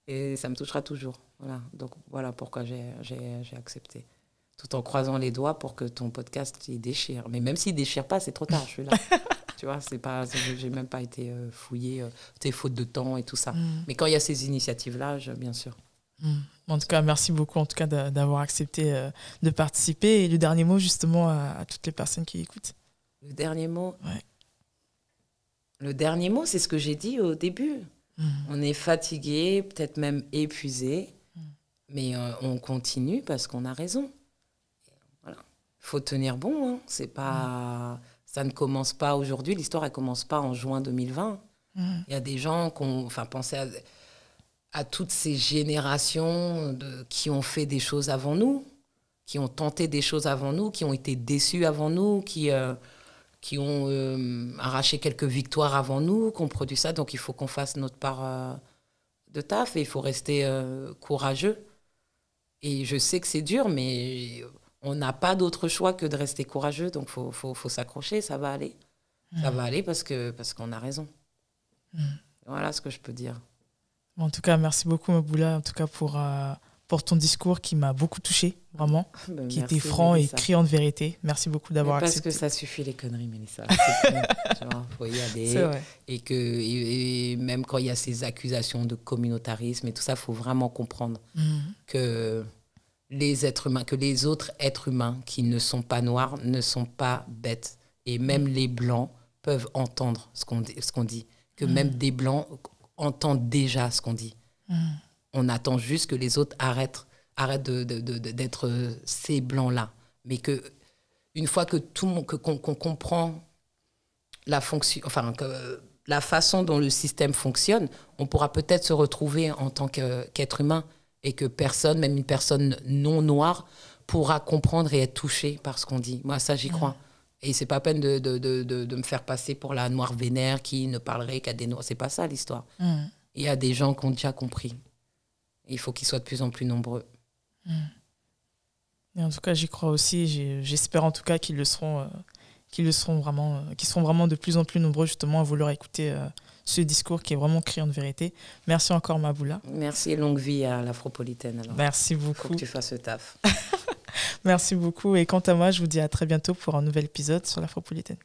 Et ça me touchera toujours. Voilà. Donc voilà pourquoi j'ai accepté. Tout en croisant les doigts pour que ton podcast il déchire. Mais même s'il ne déchire pas, c'est trop tard, je suis là. Tu vois, j'ai même pas été fouillée, faute de temps et tout ça. Mais quand il y a ces initiatives-là, bien sûr. En tout cas, merci beaucoup en tout cas d'avoir accepté de participer. Et le dernier mot justement à toutes les personnes qui écoutent. Le dernier mot Le dernier mot, c'est ce que j'ai dit au début. On est fatigué, peut-être même épuisé, mais on continue parce qu'on a raison. Voilà. Faut tenir bon. Hein. C'est pas, ça ne commence pas aujourd'hui. L'histoire, elle commence pas en juin 2020. Il y a des gens pensez à toutes ces générations qui ont fait des choses avant nous, qui ont tenté des choses avant nous, qui ont été déçus avant nous, qui ont arraché quelques victoires avant nous, qui ont produit ça. Donc, il faut qu'on fasse notre part de taf et il faut rester courageux. Et je sais que c'est dur, mais on n'a pas d'autre choix que de rester courageux. Donc, il faut s'accrocher, ça va aller. Ça va aller parce qu'on a raison. Voilà ce que je peux dire. En tout cas, merci beaucoup, Maboula, en tout cas pour ton discours qui m'a beaucoup touchée, vraiment, qui était franc et criant de vérité. Merci beaucoup d'avoir accepté. Parce que ça suffit les conneries, Mélissa. Il faut y aller. C'est vrai. Et même quand il y a ces accusations de communautarisme et tout ça, il faut vraiment comprendre que les êtres humains, que les autres êtres humains qui ne sont pas noirs ne sont pas bêtes. Et même les blancs peuvent entendre ce qu'on dit. Que même des blancs entendent déjà ce qu'on dit. On attend juste que les autres arrêtent d'être ces blancs-là. Mais que une fois que qu'on comprend la façon dont le système fonctionne, on pourra peut-être se retrouver en tant qu'être humain et que personne, même une personne non noire, pourra comprendre et être touchée par ce qu'on dit. Moi, ça, j'y crois. Et c'est pas peine de me faire passer pour la noire vénère qui ne parlerait qu'à des noirs. C'est pas ça l'histoire. Il y a des gens qui ont déjà compris. Il faut qu'ils soient de plus en plus nombreux. Et en tout cas, j'y crois aussi. J'espère en tout cas qu'ils seront vraiment de plus en plus nombreux justement à vouloir écouter ce discours qui est vraiment criant de vérité. Merci encore, Maboula. Merci et longue vie à l'Afropolitaine. Alors. Merci beaucoup. Faut que tu fasses le taf. Merci beaucoup. Et quant à moi, je vous dis à très bientôt pour un nouvel épisode sur l'Afropolitaine.